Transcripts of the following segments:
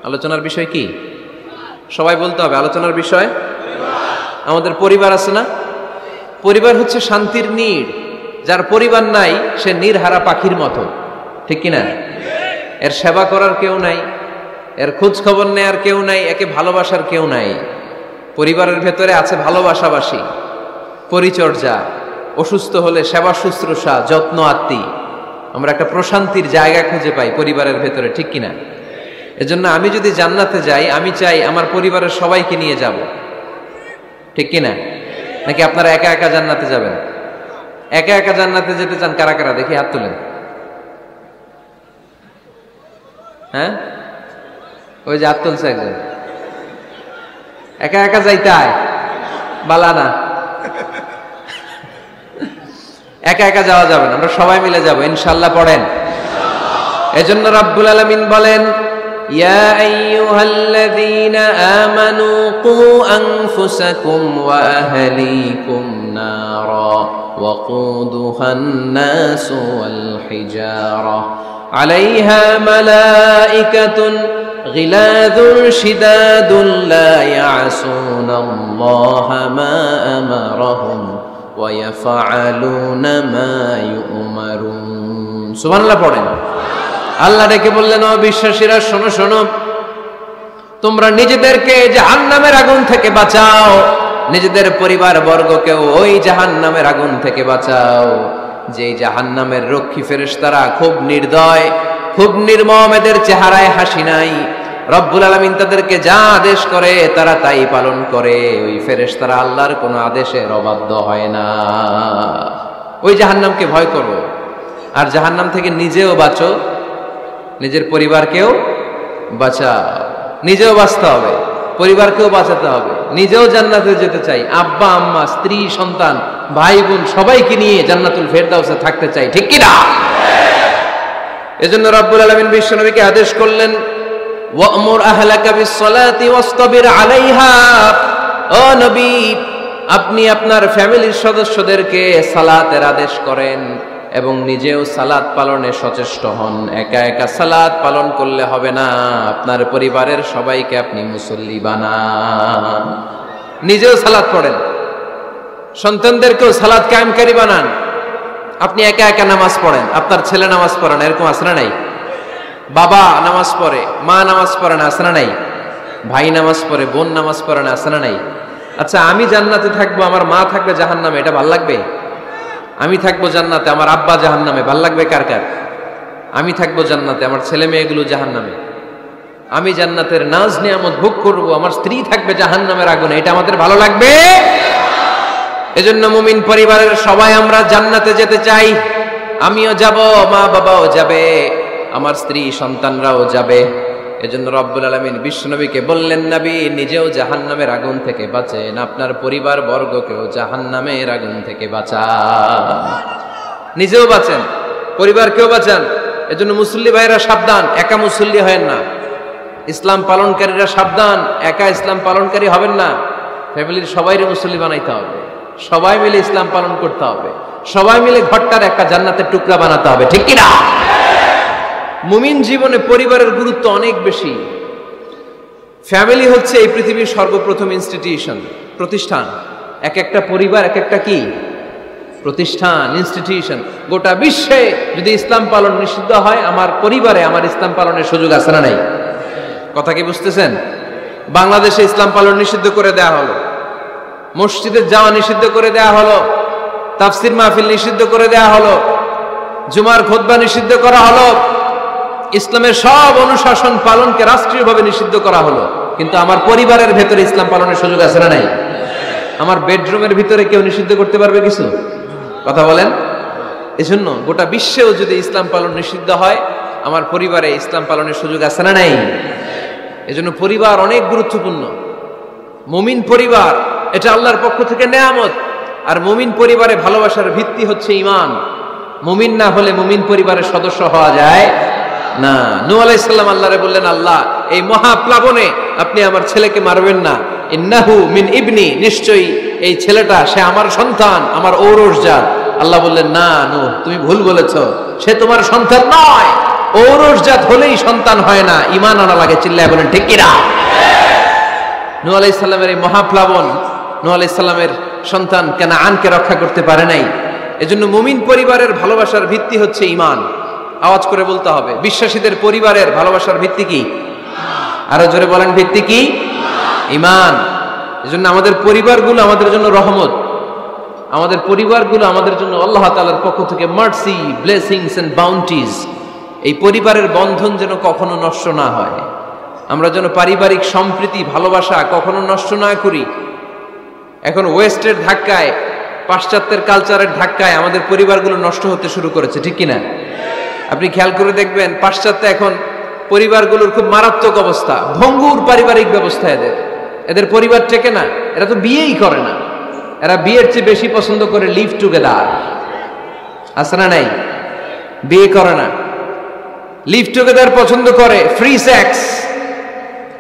আলোচনার বিষয় কি? সবাই বলতে হবে আলোচনার বিষয়। আমাদের পরিবার আছে না? পরিবার হচ্ছে শান্তির নীড়। যার পরিবার নাই সে নীড়হারা পাখির মতো, ঠিক কিনা? এর সেবা করার কেউ নাই, এর খোঁজ খবর নেয়ার কেউ নাই, একে ভালোবাসার কেউ নাই। পরিবারের ভেতরে আছে ভালোবাসাবাসী, পরিচর্যা, অসুস্থ হলে সেবা শুশ্রূষা, যত্ন আত্মি। আমরা একটা প্রশান্তির জায়গা খুঁজে পাই পরিবারের ভেতরে, ঠিক কিনা? এজন্য আমি যদি জান্নাতে যাই, আমি চাই আমার পরিবারের সবাইকে নিয়ে যাব, ঠিক কিনা? নাকি আপনারা একা একা জান্নাতে যাবেন? একা একা জান্নাতে যেতে চান কারা কারা? দেখি হাত তুলেন। হ্যাঁ, ওই যে হাত তুলছে একজন। একা একা যাইতে হয় বালা না, একা একা যাওয়া যাবে না, আমরা সবাই মিলে যাব ইনশাআল্লাহ। পড়েন। এজন্য রাব্বুল আলামিন বলেন, ইয়া আইয়ুহাল্লাযীনা আমানু কু আনফুসাকুম ওয়া আহলিকুম নারা ওয়াকুদুহান নাসু ওয়াল হিজারা আলাইহা মালাইকাতুন গিলাযুন শিদাদুন লা ইয়াসুনাল্লাহা মা আমারাহুম ওয়া ইয়াফআলুনা মা ইউমারুন। সুবহানাল্লাহ পড়েন। আল্লাহ ডেকে বললেন, ও বিশ্বাসীরা শোনো শোনো, তোমরা নিজেদেরকে জাহান্নামের আগুন থেকে বাঁচাও, নিজেদের পরিবার বর্গকেও ওই জাহান্নামের আগুন থেকে বাঁচাও। যেই জাহান্নামের রক্ষী ফেরেশতারা খুব নির্দয়, খুব নির্মম, এদের চেহারায় হাসি নাই। রব্বুল আলামিন তাদেরকে যা আদেশ করে তারা তাই পালন করে। ওই ফেরেশতারা আল্লাহর কোনো আদেশের অবাধ্য হয় না। ওই জাহান্নামকে ভয় করো, আর জাহান্নাম থেকে নিজেও বাঁচো, নিজের পরিবারকেও বাঁচাও। নিজেও বাঁচতে হবে, পরিবারকেও বাঁচাতে হবে। নিজেও জান্নাতে যেতে চাই, আব্বা আম্মা স্ত্রী সন্তান ভাই বোন সবাইকে নিয়ে জান্নাতুল ফেরদাউসে থাকতে চাই, ঠিক কি না? এজন্য রব্বুল আলামিন বিশ্বনবীকে আদেশ করলেন, ওয়া'মুর আহলাকা বিস-সালাতি ওয়াসতাবির আলাইহা। ও নবী, আপনি আপনার ফ্যামিলির সদস্যদেরকে সালাতের আদেশ করেন এবং নিজেও সালাত পালনে সচেষ্ট হন। একা একা সালাত পালন করলে হবে না, আপনার পরিবারের সবাইকে আপনি মুসল্লি বানান। নিজেও সালাত পড়েন, সন্তানদেরকেও সালাত কায়েমকারী বানান। আপনি একা একা নামাজ পড়েন, আপনার ছেলে নামাজ পড়েন, এরকম আছে না নাই? বাবা নামাজ পড়ে, মা নামাজ পড়ে না, আছে না নাই? ভাই নামাজ পড়ে, বোন নামাজ পড়ে না, আছে না নাই? আচ্ছা, আমি জান্নাতে থাকবো, আমার মা থাকবে জাহান্নামে, এটা ভাল লাগবে? আমি থাকবো জান্নাতে, আমার আব্বা জাহান্নামে, ভাল লাগবে কার কার? আমি থাকবো জান্নাতে, আমার ছেলে মেয়েগুলো জাহান্নামে। আমি জান্নাতের নাজ নিয়ামত ভোগ করবো, আমার স্ত্রী থাকবে জাহান্নামের আগুনে, এটা আমাদের ভালো লাগবে? এজন্য মুমিন পরিবারের সবাই আমরা জান্নাতে যেতে চাই। আমিও যাব, মা বাবাও যাবে, আমার স্ত্রী সন্তানরাও যাবে। এজন্য রব্বুল আলামিন বিশ্বনবীকে বললেন, নবী নিজেও জাহান্নামের আগুন থেকে বাঁচেন, আপনার পরিবার বর্গকেও জাহান্নামের আগুন থেকে বাঁচান। নিজেও বাঁচেন, পরিবারকেও বাঁচান। এজন্য মুসল্লি ভাইরা সাবধান, একা মুসল্লি হয়েন না। ইসলাম পালনকারীরা সাবধান, একা ইসলাম পালনকারী হবেন না। ফ্যামিলির সবাইরে মুসল্লি বানাইতে হবে, সবাই মিলে ইসলাম পালন করতে হবে, সবাই মিলে ঘরটার একটা জান্নাতের টুকরা বানাতে হবে, ঠিক কিনা? মুমিন জীবনে পরিবারের গুরুত্ব অনেক বেশি। ফ্যামিলি হচ্ছে এই পৃথিবীর সর্বপ্রথম ইনস্টিটিউশন, প্রতিষ্ঠান। এক একটা পরিবার এক একটা কি প্রতিষ্ঠান, ইনস্টিটিউশন। গোটা বিশ্বে যদি ইসলাম পালন নিষিদ্ধ হয়, আমার পরিবারে আমার ইসলাম পালনের সুযোগ আছে না নাই? কথা কি বুঝতেছেন? বাংলাদেশে ইসলাম পালন নিষিদ্ধ করে দেয়া হলো, মসজিদে যাওয়া নিষিদ্ধ করে দেয়া হলো, তাফসির মাহফিল নিষিদ্ধ করে দেয়া হলো, জুমার খুতবা নিষিদ্ধ করা হলো, ইসলামের সব অনুশাসন পালনকে রাষ্ট্রীয়ভাবে নিষিদ্ধ করা হলো। কিন্তু আমার পরিবারের ভেতরে ইসলাম পালনের সুযোগ আছে না নাই? আমার বেডরুমের ভিতরে কেউ নিষিদ্ধ করতে পারবে কিছু? কথা বলেন। এজন্য গোটা বিশ্বেও যদি ইসলাম পালন নিষিদ্ধ হয়, আমার পরিবারে ইসলাম পালনের সুযোগ আছে না নাই? এজন্য পরিবার অনেক গুরুত্বপূর্ণ। মুমিন পরিবার এটা আল্লাহর পক্ষ থেকে নেয়ামত। আর মুমিন পরিবারে ভালোবাসার ভিত্তি হচ্ছে ঈমান। মুমিন না হলে মুমিন পরিবারের সদস্য হওয়া যায় না। নূহ আলাইহিস সালাম আল্লাহরে বললেন, আল্লাহ এই মহাপ্লাবনে আপনি আমার ছেলেকে মারবেন না। ইন্নাহু মিন ইবনি, নিশ্চয়ই এই ছেলেটা সে আমার সন্তান, আমার ঔরসজাত। আল্লাহ বললেন, না নূহ তুমি ভুল বলেছো, সে তোমার সন্তান নয়, ও ঔরসজাত হলেই সন্তান হয় না, ঈমান আনা লাগে। চিল্লায় বলেন ঠিক কিনা? নূহ আলাইহিস সালামের এই মহাপ্লাবন, নূহ আলাইহিস সালামের সন্তান কানাআনকে রক্ষা করতে পারে নাই। এজন্য মুমিন পরিবারের ভালোবাসার ভিত্তি হচ্ছে ঈমান। আওয়াজ করে বলতে হবে, বিশ্বাসীদের পরিবারের ভালোবাসার ভিত্তি কি? আরো জোরে বলেন, ভিত্তি কি? ঈমান। এজন্য আমাদের পরিবারগুলো আমাদের জন্য রহমত, আমাদের পরিবারগুলো আমাদের জন্য আল্লাহ তাআলার পক্ষ থেকে মার্সি, ব্লেসিংস এন্ড বাউন্টিজ। এই পরিবারের বন্ধন যেন কখনো নষ্ট না হয়, আমরা যেন পারিবারিক সম্প্রীতি ভালোবাসা কখনো নষ্ট না করি। এখন ওয়েস্টের ধাক্কায়, পাশ্চাত্যের কালচারের ধাক্কায় আমাদের পরিবারগুলো নষ্ট হতে শুরু করেছে, ঠিক কিনা? আপনি খেয়াল করে দেখবেন, পাশ্চাত্যে এখন পরিবারগুলোর খুব মারাত্মক অবস্থা, ভঙ্গুর পারিবারিক ব্যবস্থা। এদের পরিবার টেকে না, এরা তো বিয়েই করে না। এরা বিয়ের চেয়ে বেশি পছন্দ করে লিভ টুগেদার। আছে না নাই? বিয়ে করে না, লিভ টুগেদার পছন্দ করে। ফ্রি সেক্স,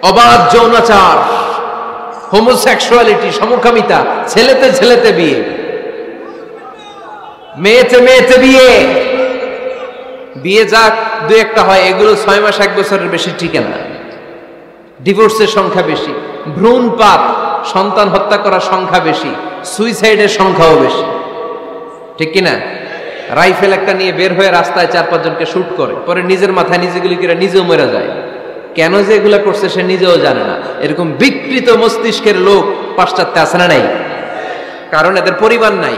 অবাধ যৌনাচার, হোমোসেক্সুয়ালিটি, সমকামিতা, ছেলেতে ছেলেতে বিয়ে, মেয়েতে মেয়েতে বিয়ে। বিয়ে যাক দু একটা হয়, এগুলো 6 মাস 1 বছরের বেশি টিকে না। ডিভোর্সের সংখ্যা বেশি, ভ্রূণপাত, সন্তান হত্যা করার সংখ্যা বেশি, সুইসাইডের সংখ্যাও বেশি, ঠিক কিনা? রাইফেল একটা নিয়ে বের হয়ে রাস্তায় 4-5 জনকে শুট করে, পরে নিজের মাথায় নিজে গুলি করে নিজেও মরে যায়। কেন যে এগুলা করছে সে নিজেও জানে না। এরকম বিকৃত মস্তিষ্কের লোক পাশ্চাত্যে আছে না নাই? কারণ এদের পরিবার নাই,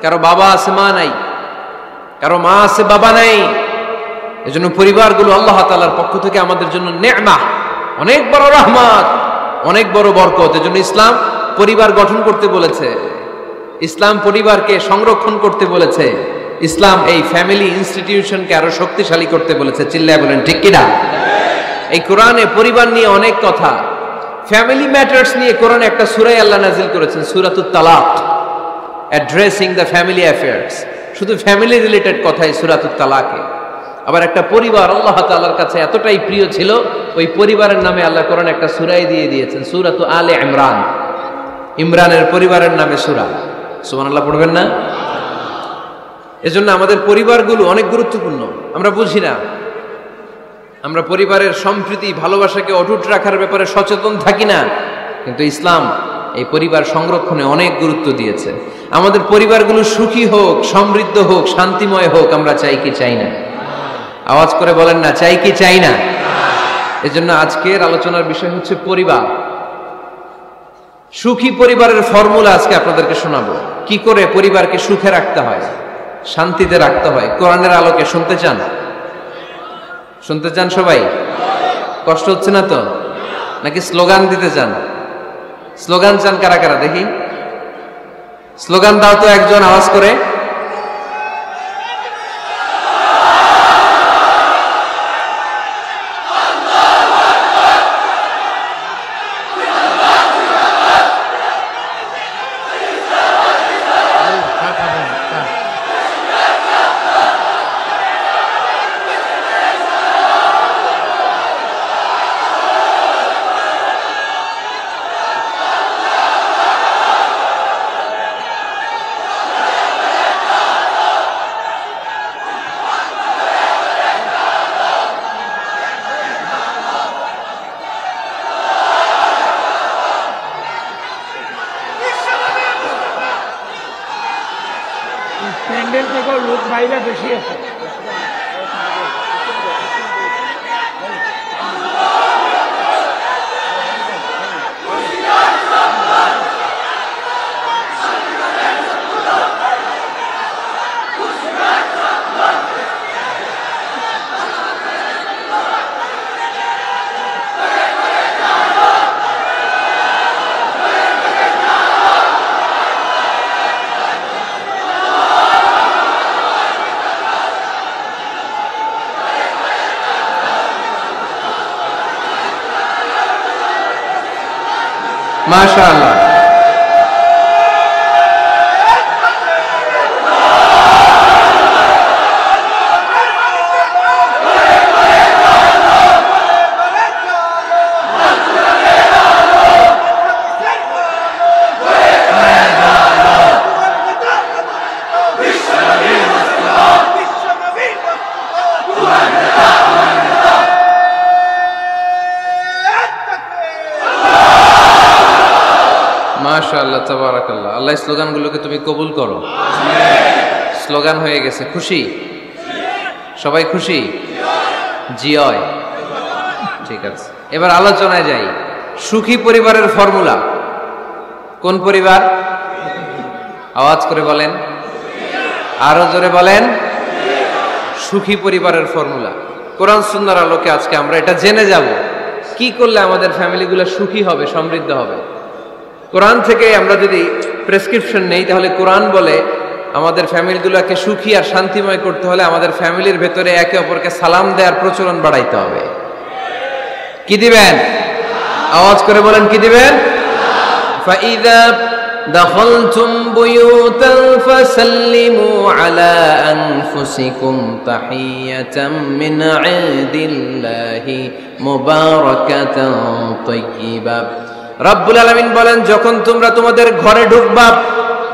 কারো বাবা আছে মা নাই, কারো মা আছে বাবা নাই। এজন্য পরিবারগুলো আল্লাহ তাআলার পক্ষ থেকে আমাদের জন্য নেয়ামত, অনেক বড় রহমত, অনেক বড় বরকত। এজন্য ইসলাম পরিবার গঠন করতে বলেছে, ইসলাম পরিবারকে সংরক্ষণ করতে বলেছে, ইসলাম এই ফ্যামিলি ইনস্টিটিউশনকে আরো শক্তিশালী করতে বলেছে। চিল্লায় বলেন ঠিক কিনা? এই কোরআনে পরিবার নিয়ে অনেক কথা, ফ্যামিলি ম্যাটার্স নিয়ে কোরআনে একটা সূরা আল্লাহ নাযিল করেছেন, সূরাতুত তালাক, অ্যাড্রেসিং দ্য ফ্যামিলি অ্যাফেয়ার্স। শুধু ফ্যামিলি রিলেটেড কথাই সূরাতুত তালাকে। আবার একটা পরিবার আল্লাহ তাআলার কাছে এতটাই প্রিয় ছিল, ওই পরিবারের নামে আল্লাহ কোরআনে একটা সূরাই দিয়ে দিয়েছেন, সূরাতু আলে ইমরান। ইমরানের পরিবারের নামে সূরা। সুবহানাল্লাহ পড়বেন না? এজন্য আমাদের পরিবারগুলো অনেক গুরুত্বপূর্ণ। আমরা বুঝি না, আমরা পরিবারের সম্প্রীতি ভালোবাসাকে অটুট রাখার ব্যাপারে সচেতন থাকি না, কিন্তু ইসলাম এই পরিবার সংরক্ষণে অনেক গুরুত্ব দিয়েছে। আমাদের পরিবারগুলো সুখী হোক, সমৃদ্ধ হোক, শান্তিময় হোক, আমরা চাই কি চাই না? আওয়াজ করে বলেন না, চাই কি চাই না? এজন্য আজকের আলোচনার বিষয় হচ্ছে পরিবার। সুখী পরিবারের ফর্মুলা আজকে আপনাদেরকে শোনাবো, কি করে পরিবারকে সুখে রাখতে হয়, শান্তিতে রাখতে হয়। কোরআনের আলোকে শুনতে চান? শুনতে চান সবাই? কষ্ট হচ্ছে না তো? নাকি স্লোগান দিতে চান? স্লোগান চান কারা কারা দেখি? স্লোগান দাও তো একজন, আওয়াজ করে। প্যান্ডেল থেকে লোক বাইরে বেশি আছে। মাশাআল্লাহ। মাশাআল্লাহ তাবারাকাল্লাহ। আল্লাহ স্লোগানগুলোকে তুমি কবুল করো। স্লোগান হয়ে গেছে, খুশি? সবাই খুশি? জিয়। ঠিক আছে, এবার আলোচনায় যাই। সুখী পরিবারের ফর্মুলা কোন পরিবার? আওয়াজ করে বলেন, আরো জোরে বলেন। সুখী পরিবারের ফর্মুলা কোরআন সুন্নাহর আলোকে আজকে আমরা এটা জেনে যাব, কি করলে আমাদের ফ্যামিলিগুলো সুখী হবে, সমৃদ্ধ হবে। কোরআন থেকে আমরা যদি প্রেসক্রিপশন নেই, তাহলে কোরআন বলে আমাদের ফ্যামিলিগুলোকে সুখী আর শান্তিময় করতে হলে আমাদের ফ্যামিলির ভেতরে একে অপরকে সালাম দেওয়ার প্রচলন বাড়াইতে হবে। কি দিবেন? আওয়াজ করে বলেন, কি দিবেন? ফাইদা دخلتم بيوتا فسلموا على أنفسكم تحية من عند الله مباركة طيبة। রব্বুল আলামিন বলেন, যখন তোমরা তোমাদের ঘরে ঢুকবা,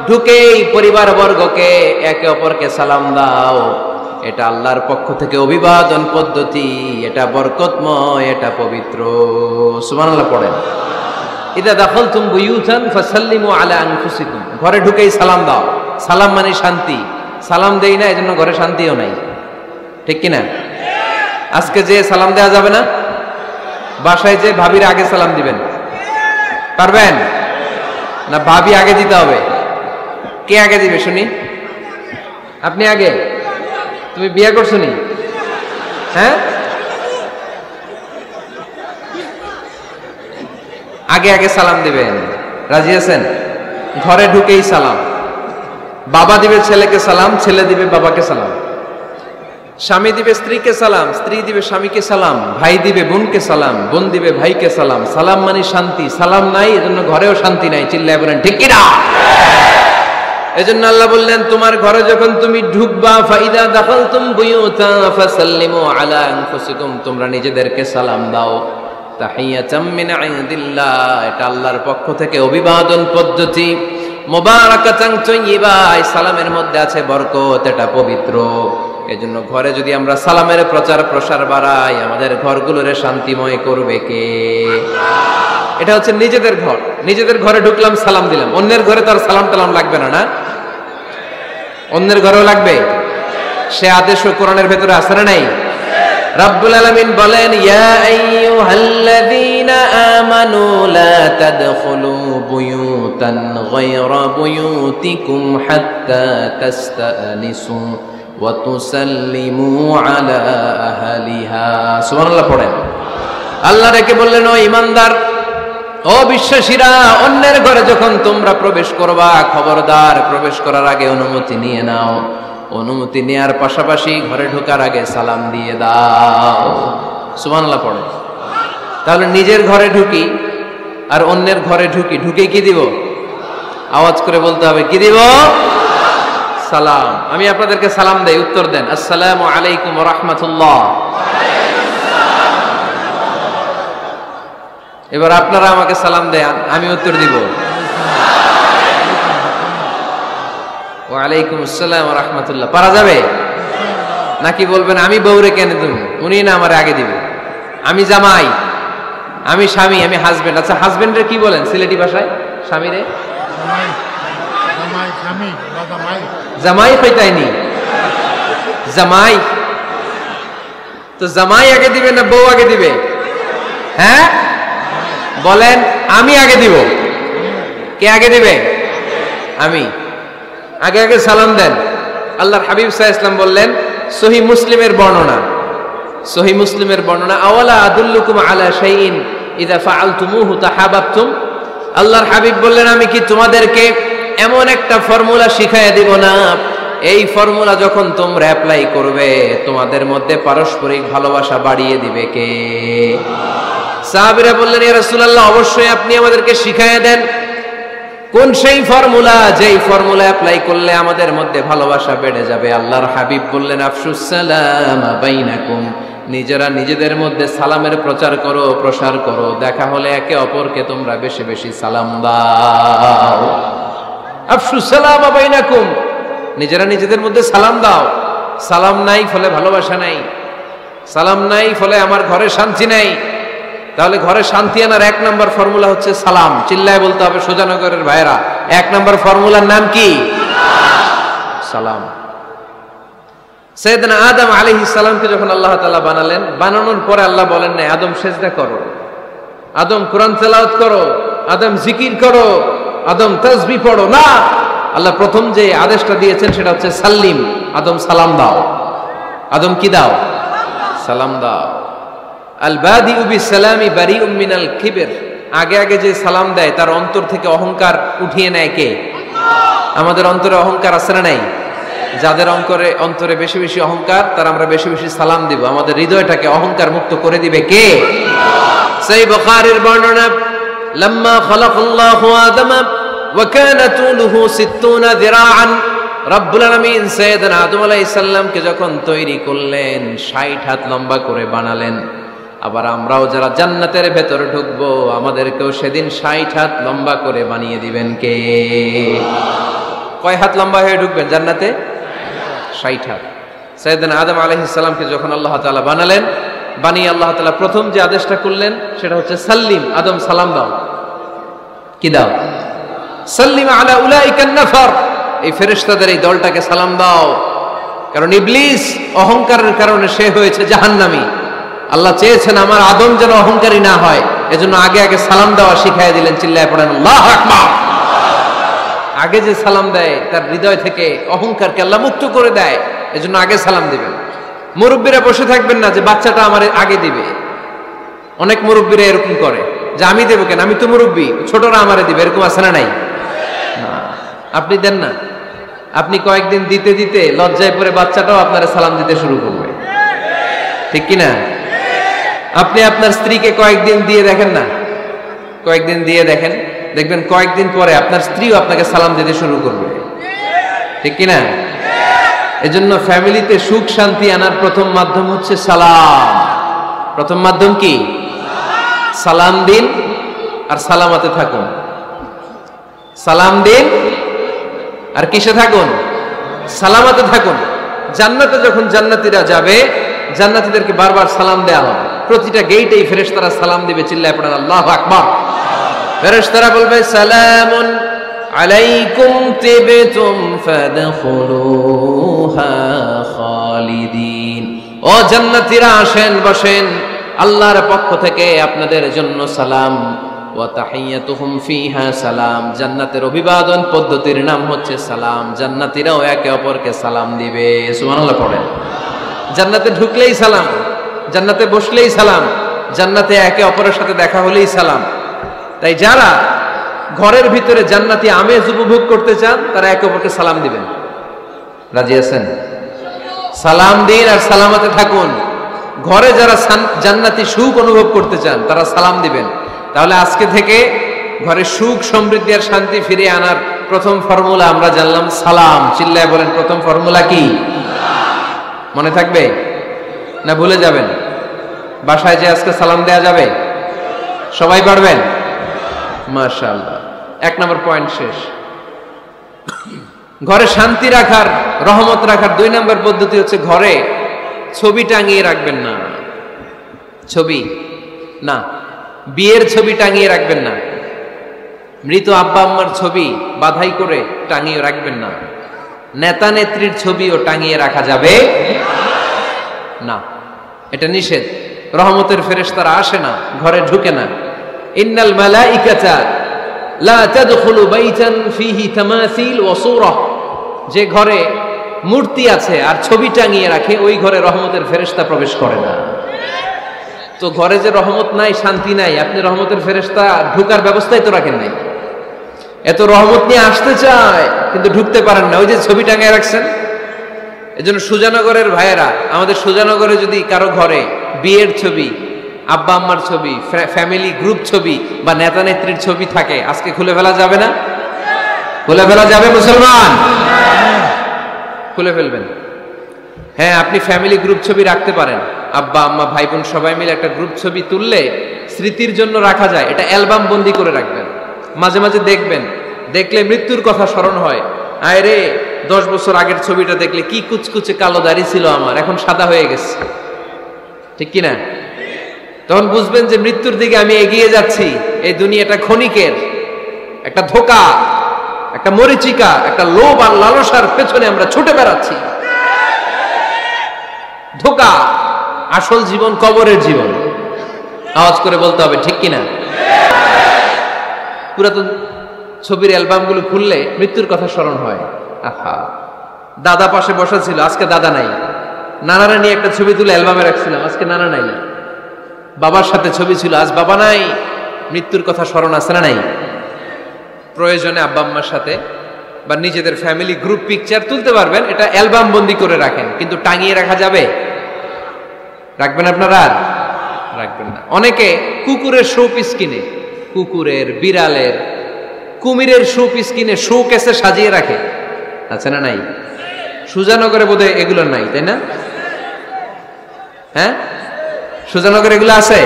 ঢুকেই পরিবার বর্গকে একে অপরকে সালাম দাও। এটা আল্লাহর পক্ষ থেকে অভিবাদন পদ্ধতি, এটা বরকতময়, এটা পবিত্র। সুবহানাল্লাহ পড়েন। ইদা দাখালতুম বুয়ুতান ফাসাল্লিমু আলা আনফুসিকুম, ঘরে ঢুকেই সালাম দাও। সালাম মানে শান্তি। সালাম দেই না, এজন্য ঘরে শান্তিও নাই। ঠিক কি না? আজকে যে সালাম দেওয়া যাবে না, বাসায় যে ভাবির আগে সালাম দিবেন, পারবেন না? ভাবি আগে দিতে হবে। কে আগে দিবে শুনি? আপনি আগে। তুমি বিয়ে করছো নি? হ্যাঁ, আগে আগে সালাম দিবেন। রাজি আছেন? ঘরে ঢুকেই সালাম। বাবা দিবে ছেলেকে সালাম, ছেলে দিবে বাবাকে সালাম। স্বামী দিবে স্ত্রীকে সালাম, স্ত্রী দিবে স্বামীকে সালাম। ভাই দিবে বোনকে সালাম, বোন দিবে ভাইকে সালাম। সালাম মানে শান্তি। সালাম নাই, এজন্য ঘরেও শান্তি নাই। চিল্লায় বলেন ঠিক কি না? এজন্য আল্লাহ বললেন, তোমার ঘরে যখন তুমি ঢুকবা, ফাইদা দাখালতুম বুয়ুতা ফাসাল্লিমু আলা আনফুসিকুম, তোমরা নিজেদেরকে সালাম দাও। তাহিয়াতাম মিন ইনদিল্লাহ, এটা আল্লাহর পক্ষ থেকে অভিবাদন পদ্ধতি। মুবারাকাতান তাইয়্যিবা, এই সালামের মধ্যে আছে বরকত, এটা পবিত্র। এজন্য ঘরে যদি আমরা সালামের প্রচার প্রসার বাড়াই, আমাদের ঘরগুলোরে শান্তিময় করবে কে? এটা হচ্ছে নিজেদের ঘর। নিজেদের ঘরে ঢুকলাম, সালাম দিলাম। অন্যের ঘরে তো আর সালাম টালাম লাগবে না, না? অন্যের ঘরেও লাগবে। সে আদেশও কোরআনের ভেতরে আছে না নাই? রব্বুল আলামিন বলেন, ইয়া আইয়ুহাল্লাযীনা আমানু লা তাদখুলু বুয়ুতান গায়রা বুয়ুতিকুম হাত্তা তাস্তানিসু ওয়া তুসাল্লিমু আলা আহলিহা। সুবহানাল্লাহ পড়েন। আল্লাহ রেখে বললেন, ও ঈমানদার, ও বিশ্বাসীরা, অন্যের ঘরে যখন তোমরা প্রবেশ করবা, খবরদার প্রবেশ করার আগে অনুমতি নিয়ে নাও। অনুমতি নেয়ার পাশাপাশি ঘরে ঢোকার আগে সালাম দিয়ে দাও। সুবহানাল্লাহ পড়ে। তাহলে নিজের ঘরে ঢুকি আর অন্যের ঘরে ঢুকি, ঢুকে কি দিব? আওয়াজ করে বলতে হবে, কি দিব? সালাম। আমি আপনাদেরকে সালাম দেই, উত্তর দেন, আসসালামু আলাইকুম ওয়া রাহমাতুল্লাহ। এবার আপনারা আমাকে সালাম দেন, আমি উত্তর দিব, ওয়ালাইকুম আসসালাম ওয়া রাহমাতুল্লাহ। পারা যাবে নাকি বলবেন আমি বউরে কেন দেব, উনি না আমার আগে দিবে? আমি জামাই, আমি স্বামী, আমি হাজবেন্ড। আচ্ছা, হাজবেন্ডের কি বলেন সিলেটি ভাষায়? স্বামীরে জামাই পাইতাইনি। জামাই তো জামাই আগে দিবে না বউ আগে দিবে? হ্যাঁ বলেন, আমি আগে দিব। কে আগে দিবে? আমি। আগে আগে সালাম দেন। আল্লাহর হাবিব সাল্লাল্লাহু আলাইহি ওয়াসাল্লাম বললেন, সহিহ মুসলিমের বর্ণনা, সহিহ মুসলিমের বর্ণনা, আওয়ালা আদুল্লুকুম আলা শাইইন ইযা ফাআলতুমুহু তাহাবাবতুম। আল্লাহর হাবিব বললেন, আমি কি তোমাদেরকে এমন একটা ফর্মুলা শিখাইয়া দিব না, এই ফর্মুলা যখন তোমরা অ্যাপ্লাই করবে, তোমাদের মধ্যে পারস্পরিক ভালোবাসা বাড়িয়ে দিবে কে? সাহাবীরা বললেন, ইয়া রাসূলুল্লাহ, অবশ্যই আপনি আমাদেরকে শিখাইয়া দেন। কোন সেই ফর্মুলা, যেই ফর্মুলা অ্যাপ্লাই করলে আমাদের মধ্যে ভালোবাসা বেড়ে যাবে? আল্লাহর হাবিব বললেন, আফশুস সালাম বাইনাকুম, নিজেরা নিজেদের মধ্যে সালামের প্রচার করো, প্রসার করো। দেখা হলে একে অপরকে তোমরা বেশি বেশি সালাম দাও। আফশুস সালাম বাইনাকুম, নিজেরা নিজেদের মধ্যে সালাম দাও। সালাম নাই ফলে ভালোবাসা নাই, সালাম নাই ফলে আমার ঘরে শান্তি নাই। তাহলে ঘরে শান্তি আনার 1 নম্বর ফর্মুলা হচ্ছে সালাম। চিল্লায় বলতে হবে সুজানগরের ভাইরা, 1 নম্বর ফর্মুলার নাম কি? সালাম। সাইয়েদনা আদম আলাইহিস সালামকে যখন আল্লাহ তাআলা বানালেন, বানানোর পরে আল্লাহ বলেন না আদম সিজদা করো, আদম কোরআন তেলাওয়াত করো, আদম জিকির করো, আদম তাসবিহ পড়ো, না। আল্লাহ প্রথম যে আদেশটা দিয়েছেন সেটা হচ্ছে সাল্লিম, আদম সালাম দাও। আদম কি দাও? সালাম দাও। আল বাদিউ বিসসালামি বারিউম মিনাল কিবর, আগে আগে যে সালাম দেয় তার অন্তর থেকে অহংকার উঠিয়ে নেয় কে? আমাদের অন্তরে অহংকার আছে না নাই? যাদের অন্তরে বেশি বেশি অহংকার, তার আমরা বেশি বেশি সালাম দিব। আমাদের হৃদয়টাকে অহংকার মুক্ত করে দিবে কে? সহিহ বুখারীর বর্ণনা, লাম্মা খালাকাল্লাহু আদম ওয়া কানা তুলুহু 60 যিরাআন, রব্বুল আলামিন সাইয়েদনা আদম আলাইহিস সালামকে যখন তৈরি করলেন 60 হাত লম্বা করে বানালেন। আবার আমরাও যারা জান্নাতের ভেতরে ঢুকবো আমাদেরকেও সেদিন 60 হাত লম্বা করে বানিয়ে দিবেন কে? কয় হাত লম্বা হয়ে ঢুকবেন জান্নাতে? 60 হাত। সাইয়েদনা আদম আলাইহিস সালামকে যখন আল্লাহ তাআলা বানালেন, বানিয়ে আল্লাহ তাআলা প্রথম যে আদেশটা করলেন সেটা হচ্ছে সাল্লিম, আদম সালাম দাও। কি দাও? সাল্লিম আলা উলাইকান নাফার, এই ফেরেশতাদের এই দলটাকে সালাম দাও। কারণ ইবলিস অহংকারের কারণে সে হয়েছে জাহান্নামী। আল্লাহ চেয়েছেন আমার আদম যেন অহংকারী না হয়, এজন্য আগে আগে সালাম দেওয়া শিখাইয়া দিলেন। চিল্লায় পড়েন আল্লাহু আকবার। আগে যে সালাম দেয় তার হৃদয় থেকে অহংকারকে আল্লাহ মুক্ত করে দেয়, এজন্য আগে সালাম দিবেন। মুরব্বীরা বসে থাকবেন না যে বাচ্চাটা আমার আগে দিবে। অনেক মুরব্বীরা এরকম করে যে আমি দেবো কেন, আমি তো মুরব্বী, ছোটরা আমারে দিবে, এরকম আছে না নাই? না, আপনি দেন না। আপনি কয়েকদিন দিতে দিতে লজ্জায় পড়ে বাচ্চাটাও আপনার সালাম দিতে শুরু করবে, ঠিক কিনা? আপনি আপনার স্ত্রীকে কয়েকদিন দিয়ে দেখেন না, কয়েকদিন দিয়ে দেখেন, দেখবেন কয়েকদিন পরে আপনার স্ত্রীও আপনাকে সালাম দিতে শুরু করবে, ঠিক কিনা? এজন্য ফ্যামিলিতে সুখ শান্তি আনার প্রথম মাধ্যম হচ্ছে সালাম। প্রথম মাধ্যম কি? সালাম দিন আর সালামাতে থাকুন। সালাম দিন আর কিসে থাকুন? সালামাতে থাকুন। জান্নাতে যখন জান্নাতীরা যাবে, জান্নাতীদেরকে বারবার সালাম দেয়া হবে। প্রতিটা গেটেই ফেরেশতারা সালাম দিবে। চিল্লায় পড়েন আল্লাহু আকবার। ফেরেশতারা বলবে সালামুন আলাইকুম তিবতুম ফাদখুলুহা খালিদিন। ও জান্নাতীরা আসেন, বসেন, আল্লাহর পক্ষ থেকে আপনাদের জন্য সালাম। ওয়া তাহিয়াতুহুম ফিহা সালাম, জান্নাতের অভিবাদন পদ্ধতির নাম হচ্ছে সালাম। জান্নাতীরাও একে অপরকে সালাম দিবে। সুবহানাল্লাহ পড়েন। জান্নাতে ঢুকলেই সালাম, জান্নাতে বসলেই সালাম, জান্নাতে একে অপরের সাথে দেখা হলেই সালাম। তাই যারা ঘরের ভিতরে জান্নাতি আমেজ উপভোগ করতে চান তারা একে অপরকে সালাম দিবেন। রাজি আছেন? সালাম দিন আর সালামাতে থাকুন। ঘরে যারা জান্নাতি সুখ অনুভব করতে চান তারা সালাম দিবেন। তাহলে আজকে থেকে ঘরে সুখ সমৃদ্ধি আর শান্তি ফিরিয়ে আনার প্রথম ফর্মুলা আমরা জানলাম সালাম। চিল্লায় বলেন প্রথম ফর্মুলা কি? মনে থাকবে না ভুলে যাবেন? বাসায় যে আজকে সালাম দেয়া যাবে? সবাই পারবেন? মাশাআল্লাহ। 1 নম্বর পয়েন্ট শেষ। ঘরে শান্তি রাখার, রহমত রাখার 2 নম্বর পদ্ধতি হচ্ছে ঘরে ছবি টাঙিয়ে রাখবেন না। ছবি না, বিয়ের ছবি টাঙিয়ে রাখবেন না। মৃত আব্বা আম্মার ছবি বাধাই করে টাঙিয়ে রাখবেন না। নেতা নেত্রীর ছবিও টাঙিয়ে রাখা যাবে না, এটা নিষেধ। রহমতের ফেরেশতারা আসে না, ঘরে ঢুকে না। ইন্নাল মালাইকাতা লা তাদখুলু বাইতান ফিহি তামাসিল ওয়া সূরা, যে ঘরে মূর্তি আছে আর ছবি টাঙিয়ে রাখে ওই ঘরে রহমতের ফেরেশতা প্রবেশ করে না। তো ঘরে যে রহমত নাই, শান্তি নাই, আপনি রহমতের ফেরেশতা ঢুকার ব্যবস্থাই তো রাখেন নাই। এত রহমত নিয়ে আসতে চায় কিন্তু ঢুকতে পারেন না, ওই যে ছবি টাঙিয়ে রাখছেন। এজন্য সুজানগরের ভাইয়েরা, আমাদের সুজানগরে যদি কারো ঘরে বিয়ের ছবি, আব্বা আম্মার ছবি, ফ্যামিলি গ্রুপ ছবি বা নেতা নেত্রীর ছবি থাকে, আজকে খুলে ফেলা যাবে না? খুলে ফেলা যাবে মুসলমান? খুলে ফেলবেন। হ্যাঁ, আপনি ফ্যামিলি গ্রুপ ছবি রাখতে পারেন। আব্বা আম্মা ভাই বোন সবাই মিলে একটা গ্রুপ ছবি তুললে স্মৃতির জন্য রাখা যায়। এটা অ্যালবাম বন্দি করে রাখবেন। মাঝে মাঝে দেখবেন, দেখলে মৃত্যুর কথা স্মরণ হয়। আয় রে, 10 বছর আগের ছবিটা দেখলে কি কুচকুচে কালো দাড়ি ছিল আমার, এখন সাদা হয়ে গেছে, ঠিক কিনা? তখন বুঝবেন যে মৃত্যুর দিকে আমি এগিয়ে যাচ্ছি। এই দুনিয়াটা ক্ষণিকের, একটা ধোঁকা, একটা মরিচিকা, একটা লোভ আর লালসার পেছনে আমরা ছুটে বেড়াচ্ছি। ধোঁকা, আসল জীবন কবরের জীবন। আওয়াজ করে বলতে হবে ঠিক কিনা? পুরাতন ছবির অ্যালবামগুলো খুললে মৃত্যুর কথা স্মরণ হয়। আহা, দাদা পাশে বসা ছিল, আজকে দাদা নাই। নানারা নিয়ে একটা ছবি তুলে অ্যালবামে রাখছিলাম, আজকে নানা নাই। বাবার সাথে ছবি ছিল, আজ বাবা নাই। মৃত্যুর কথা স্মরণ আছে না নাই? প্রয়োজনে আব্বা আম্মার সাথে বা নিজেদের ফ্যামিলি গ্রুপ পিকচার তুলতে পারবেন, এটা অ্যালবাম বন্দি করে রাখেন, কিন্তু টাঙিয়ে রাখা যাবে? রাখবেন আপনারা? আর রাখবেন না। অনেকে কুকুরের শো পিস কিনে, কুকুরের, বিড়ালের, কুমিরের শো পিস কিনে শো কেসে সাজিয়ে রাখে, আছে না নাই? সুজানগরে বোধহয় এগুলো নাই, তাই না? হ্যাঁ, সুজানগরে এগুলো আছে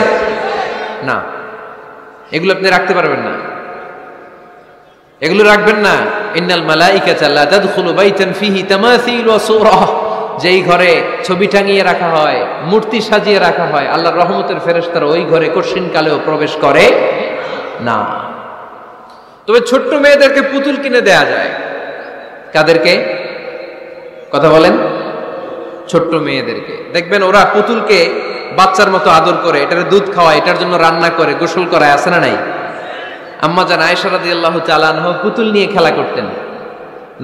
না? এগুলো আপনি রাখতে পারবেন না, এগুলো রাখবেন না। ইন্নাল মালাইকাতা লা তাদখুলু বাইতান ফিহি তামাসিল ওয়া সূরা, যেই ঘরে ছবি টাঙিয়ে রাখা হয়, মূর্তি সাজিয়ে রাখা হয়, আল্লাহর রহমতের ফেরেশতারা ওই ঘরে কঠিন কালেও প্রবেশ করে না। তবে ছোট্ট মেয়েদেরকে পুতুল কিনে দেয়া যায়। কাদেরকে কথা বলেন? ছোট্ট মেয়েদেরকে। দেখবেন ওরা পুতুলকে বাচ্চার মতো আদর করে, এটার দুধ খাওয়ায়, এটার জন্য রান্না করে, গোসল করায়, আছে না নাই? আম্মা জান আয়েশা রাদিয়াল্লাহু তাআলা আনহা পুতুল নিয়ে খেলা করতেন।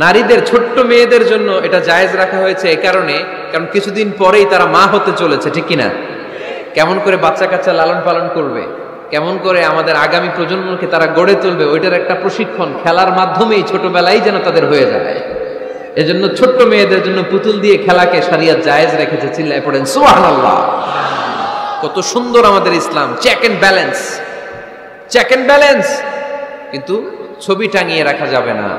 নারীদের, ছোট্ট মেয়েদের জন্য এটা জায়েজ রাখা হয়েছে এই কারণে, কারণ কিছুদিন পরেই তারা মা হতে চলেছে, ঠিক কিনা? কেমন করে বাচ্চা কাচ্চা লালন পালন করবে, কেমন করে আমাদের আগামী প্রজন্মকে তারা গড়ে তুলবে, ওইটার একটা প্রশিক্ষণ খেলার মাধ্যমেই ছোটবেলায় যেন তাদের হয়ে যায়। এজন্য ছোট্ট মেয়েদের জন্য পুতুল দিয়ে খেলাকে শরিয়ত জায়েজ রেখেছে। চিল্লায় পড়েন সুবহানাল্লাহ। কত সুন্দর আমাদের ইসলাম, check and balance, check and balance. কিন্তু ছবি টাঙিয়ে রাখা যাবে না।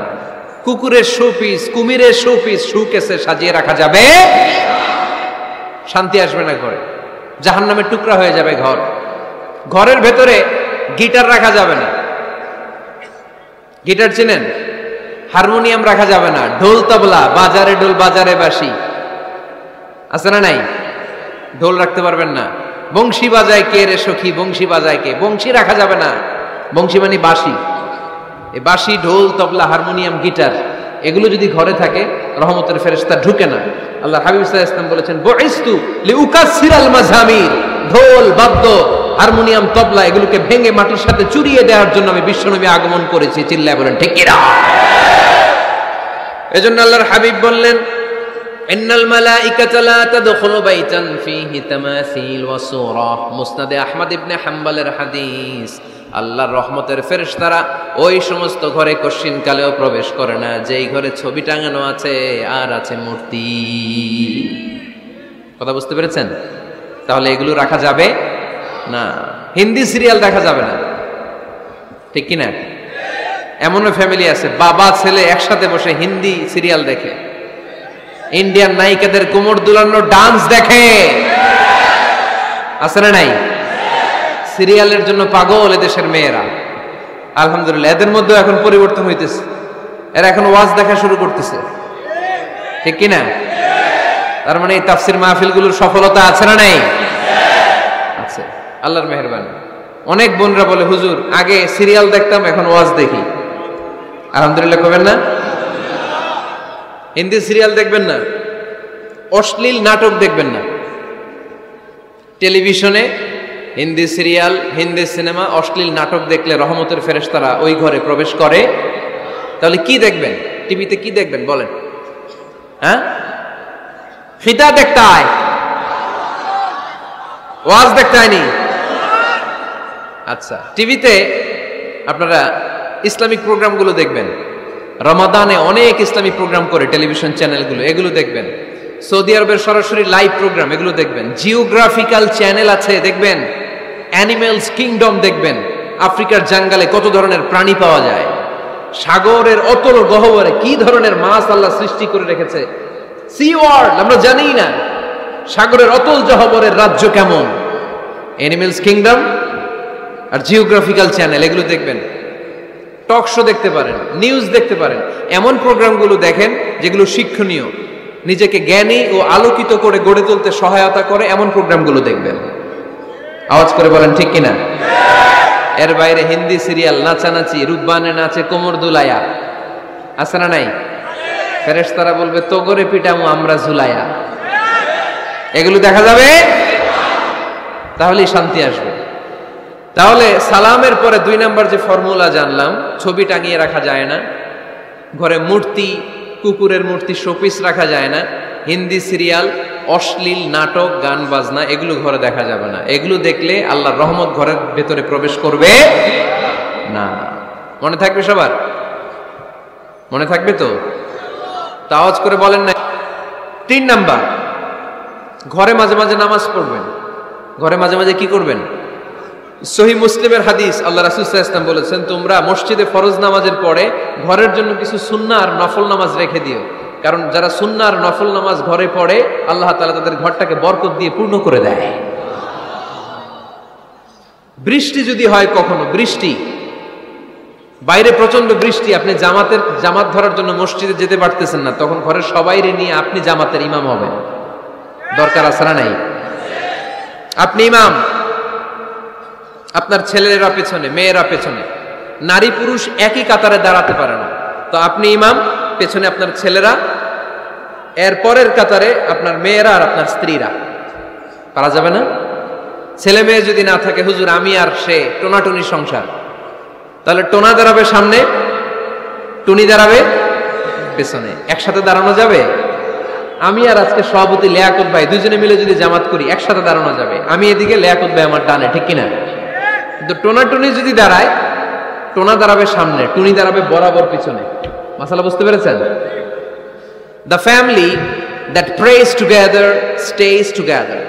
কুকুরের শোপিস, কুমিরের শোপিস শোকেসে সাজিয়ে রাখা যাবে, শান্তি আসবে না ঘরে, জাহান্নামের টুকরা হয়ে যাবে ঘর। ঘরের ভেতরে গিটার রাখা যাবে না। গিটার চেনেন? হারমোনিয়াম রাখা যাবে না। ঢোল তবলা, বাজারে ঢোল বাজারে বাঁশি, আছে না নাই? ঢোল রাখতে পারবেন না। বংশী বাজায় কে রে সখী, বংশী বাজায় কে? বংশী রাখা যাবে না। বংশী মানে বাঁশি। এই বাঁশি, ঢোল, তবলা, হারমোনিয়াম, গিটার, এগুলো যদি ঘরে থাকে রহমতের ফেরেশতা ঢুকে না। আল্লাহ হাবিব সাল্লাল্লাহু আলাইহি ওয়াসাল্লাম বলেছেন, বুইসতু লিউকাসসিরাল মাযামির, ঢোল, বাদ্য, হারমোনিয়াম, তবলা এগুলোকে ভেঙে মাটির সাথে চুরিয়ে দেওয়ার জন্য আমি বিশ্বনবী আগমন করেছি। চিল্লায় বলেন ঠিক কিনা? এজন্য আল্লাহর হাবিব বললেন, ইন্নাল মালাইকাতা লা তাদখুলু বাইতান ফীহি তামাসিল ওয়া সূরা। মুসনাদে আহমদ ইবনে হাম্বলের হাদিস। আল্লাহর রহমতের ফেরেশতারা ওই সমস্ত ঘরে কশিন কালেও প্রবেশ করে না যেই ঘরে ছবি টাঙানো আছে আর আছে মূর্তি। কথা বুঝতে পেরেছেন? তাহলে এগুলো রাখা যাবে না। হিন্দি সিরিয়াল দেখা যাবে না, ঠিক কিনা? এমনও ফ্যামিলি আছে বাবা ছেলে একসাথে বসে হিন্দি সিরিয়াল দেখে, ইন্ডিয়ান নায়িকাদের কোমর দুলানো ডান্স দেখে, আছে না নাই? সিরিয়ালের জন্য পাগল এদেশের মেয়েরা। আলহামদুলিল্লাহ, এদের মধ্যে এখন পরিবর্তন হইতেছে। এরা এখন ওয়াজ দেখা শুরু করতেছে, ঠিক কিনা? তার মানে এই তাফসির মাহফিলগুলোর সফলতা আছে না নাই? আছে, আল্লাহর মেহেরবানি। অনেক বোনরা বলে, হুজুর আগে সিরিয়াল দেখতাম, এখন ওয়াজ দেখি। আলহামদুলিল্লাহ করবেন না? হিন্দি সিরিয়াল দেখবেন না, অশ্লীল নাটক দেখবেন না। টেলিভিশনে হিন্দি সিরিয়াল, হিন্দি সিনেমা, অশ্লীল নাটক দেখলে রহমতের ফেরেশতারা ওই ঘরে প্রবেশ করে। তাহলে কি দেখবেন? টিভিতে কি দেখবেন বলেন? হ্যাঁ, ফিতা দেখতে হয়, ওয়াজ দেখতে হয়নি। আচ্ছা, টিভিতে আপনারা ইসলামিক প্রোগ্রামগুলো দেখবেন। রমাদানে অনেক ইসলামিক প্রোগ্রাম করে টেলিভিশন চ্যানেলগুলো, এগুলো দেখবেন। সৌদি আরবের সরাসরি লাইভ প্রোগ্রাম, এগুলো দেখবেন। জিওগ্রাফিক্যাল চ্যানেল আছে, দেখবেন। অ্যানিমেলস কিংডম দেখবেন। আফ্রিকার জঙ্গলে কত ধরনের প্রাণী পাওয়া যায়, সাগরের অতল গহ্বরে কি ধরনের মাছ আল্লাহ সৃষ্টি করে রেখেছে। সি ওয়ার্ল্ড আমরা জানি না, সাগরের অতল গহ্বরের রাজ্য কেমন। অ্যানিমেলস কিংডম আর জিওগ্রাফিক্যাল চ্যানেল, এগুলো দেখবেন। টক শো দেখতে পারেন, নিউজ দেখতে পারেন। এমন প্রোগ্রামগুলো দেখেন যেগুলো শিক্ষণীয়, নিজেকে জ্ঞানী ও আলোকিত করে গড়ে তুলতে সহায়তা করে, এমন প্রোগ্রামগুলো দেখবেন। আওয়াজ করে বলেন ঠিক কিনা? এর বাইরে হিন্দি সিরিয়াল, নাচানাচি, রূপবানে নাচে কোমর দুলায়া, আছে না নাই? ফেরেশতারা বলবে তো করে পিটামু আমরা ঝুলায়া। এগুলো দেখা যাবে, তাহলেই শান্তি আসবে। তাহলে সালামের পরে 2 নাম্বার যে ফর্মুলা জানলাম, ছবি টাঙিয়ে রাখা যায় না, ঘরে মূর্তি, কুকুরের মূর্তি, শোপিস রাখা যায় না, হিন্দি সিরিয়াল, অশ্লীল নাটক, গান বাজনা এগুলো ঘরে দেখা যাবে না। এগুলো দেখলে আল্লাহর রহমত ঘরের ভেতরে প্রবেশ করবে না। মনে থাকবে সবার? মনে থাকবে তো? আওয়াজ করে বলেন না। 3 নাম্বার, ঘরে মাঝে মাঝে নামাজ পড়বেন। ঘরে মাঝে মাঝে কি করবেন? সহিহ মুসলিমের হাদিস, আল্লাহ রাসূল সাল্লাল্লাহু আলাইহি ওয়াসাল্লাম বলেছেন, তোমরা মসজিদে ফরজ নামাজের পরে ঘরের জন্য কিছু সুন্নাহ আর নফল নামাজ রেখে দিও। কারণ যারা সুন্নাহ আর নফল নামাজ ঘরে পড়ে, আল্লাহ তাআলা তাদের ঘরটাকে বরকত দিয়ে পূর্ণ করে দেয়। বৃষ্টি যদি হয়, কখনো বৃষ্টি, বাইরে প্রচন্ড বৃষ্টি, আপনি জামাত ধরার জন্য মসজিদে যেতে পারতেছেন না, তখন ঘরের সবাইরে নিয়ে আপনি জামাতের ইমাম হবেন। দরকার আছে না নাই? আপনি ইমাম, আপনার ছেলেরা পেছনে, মেয়েরা পেছনে, নারী পুরুষ একই কাতারে দাঁড়াতে পারে না, তো আপনি ইমাম, পেছনে আপনার ছেলেরা, এর পরের কাতারে আপনার মেয়েরা আর আপনার স্ত্রীরা। পারা যাবে না? ছেলে মেয়ে যদি না থাকে, হুজুর আমি আর সে টোনাটুনি সংসার, তাহলে টোনা দাঁড়াবে সামনে, টুনি দাঁড়াবে পেছনে, একসাথে দাঁড়ানো যাবে? আমি আর আজকে সভাপতি লিয়াকত ভাই দুজনে মিলে যদি জামাত করি, একসাথে দাঁড়ানো যাবে। আমি এদিকে, লিয়াকত ভাই আমার ডানে, ঠিক কিনা? কিন্তু টোনা টুনি যদি দাঁড়ায়, টোনা দাঁড়াবে সামনে, টুনি দাঁড়াবে বরাবর পিছনে। মাসালা বুঝতে পেরেছেন? The family that prays together stays together.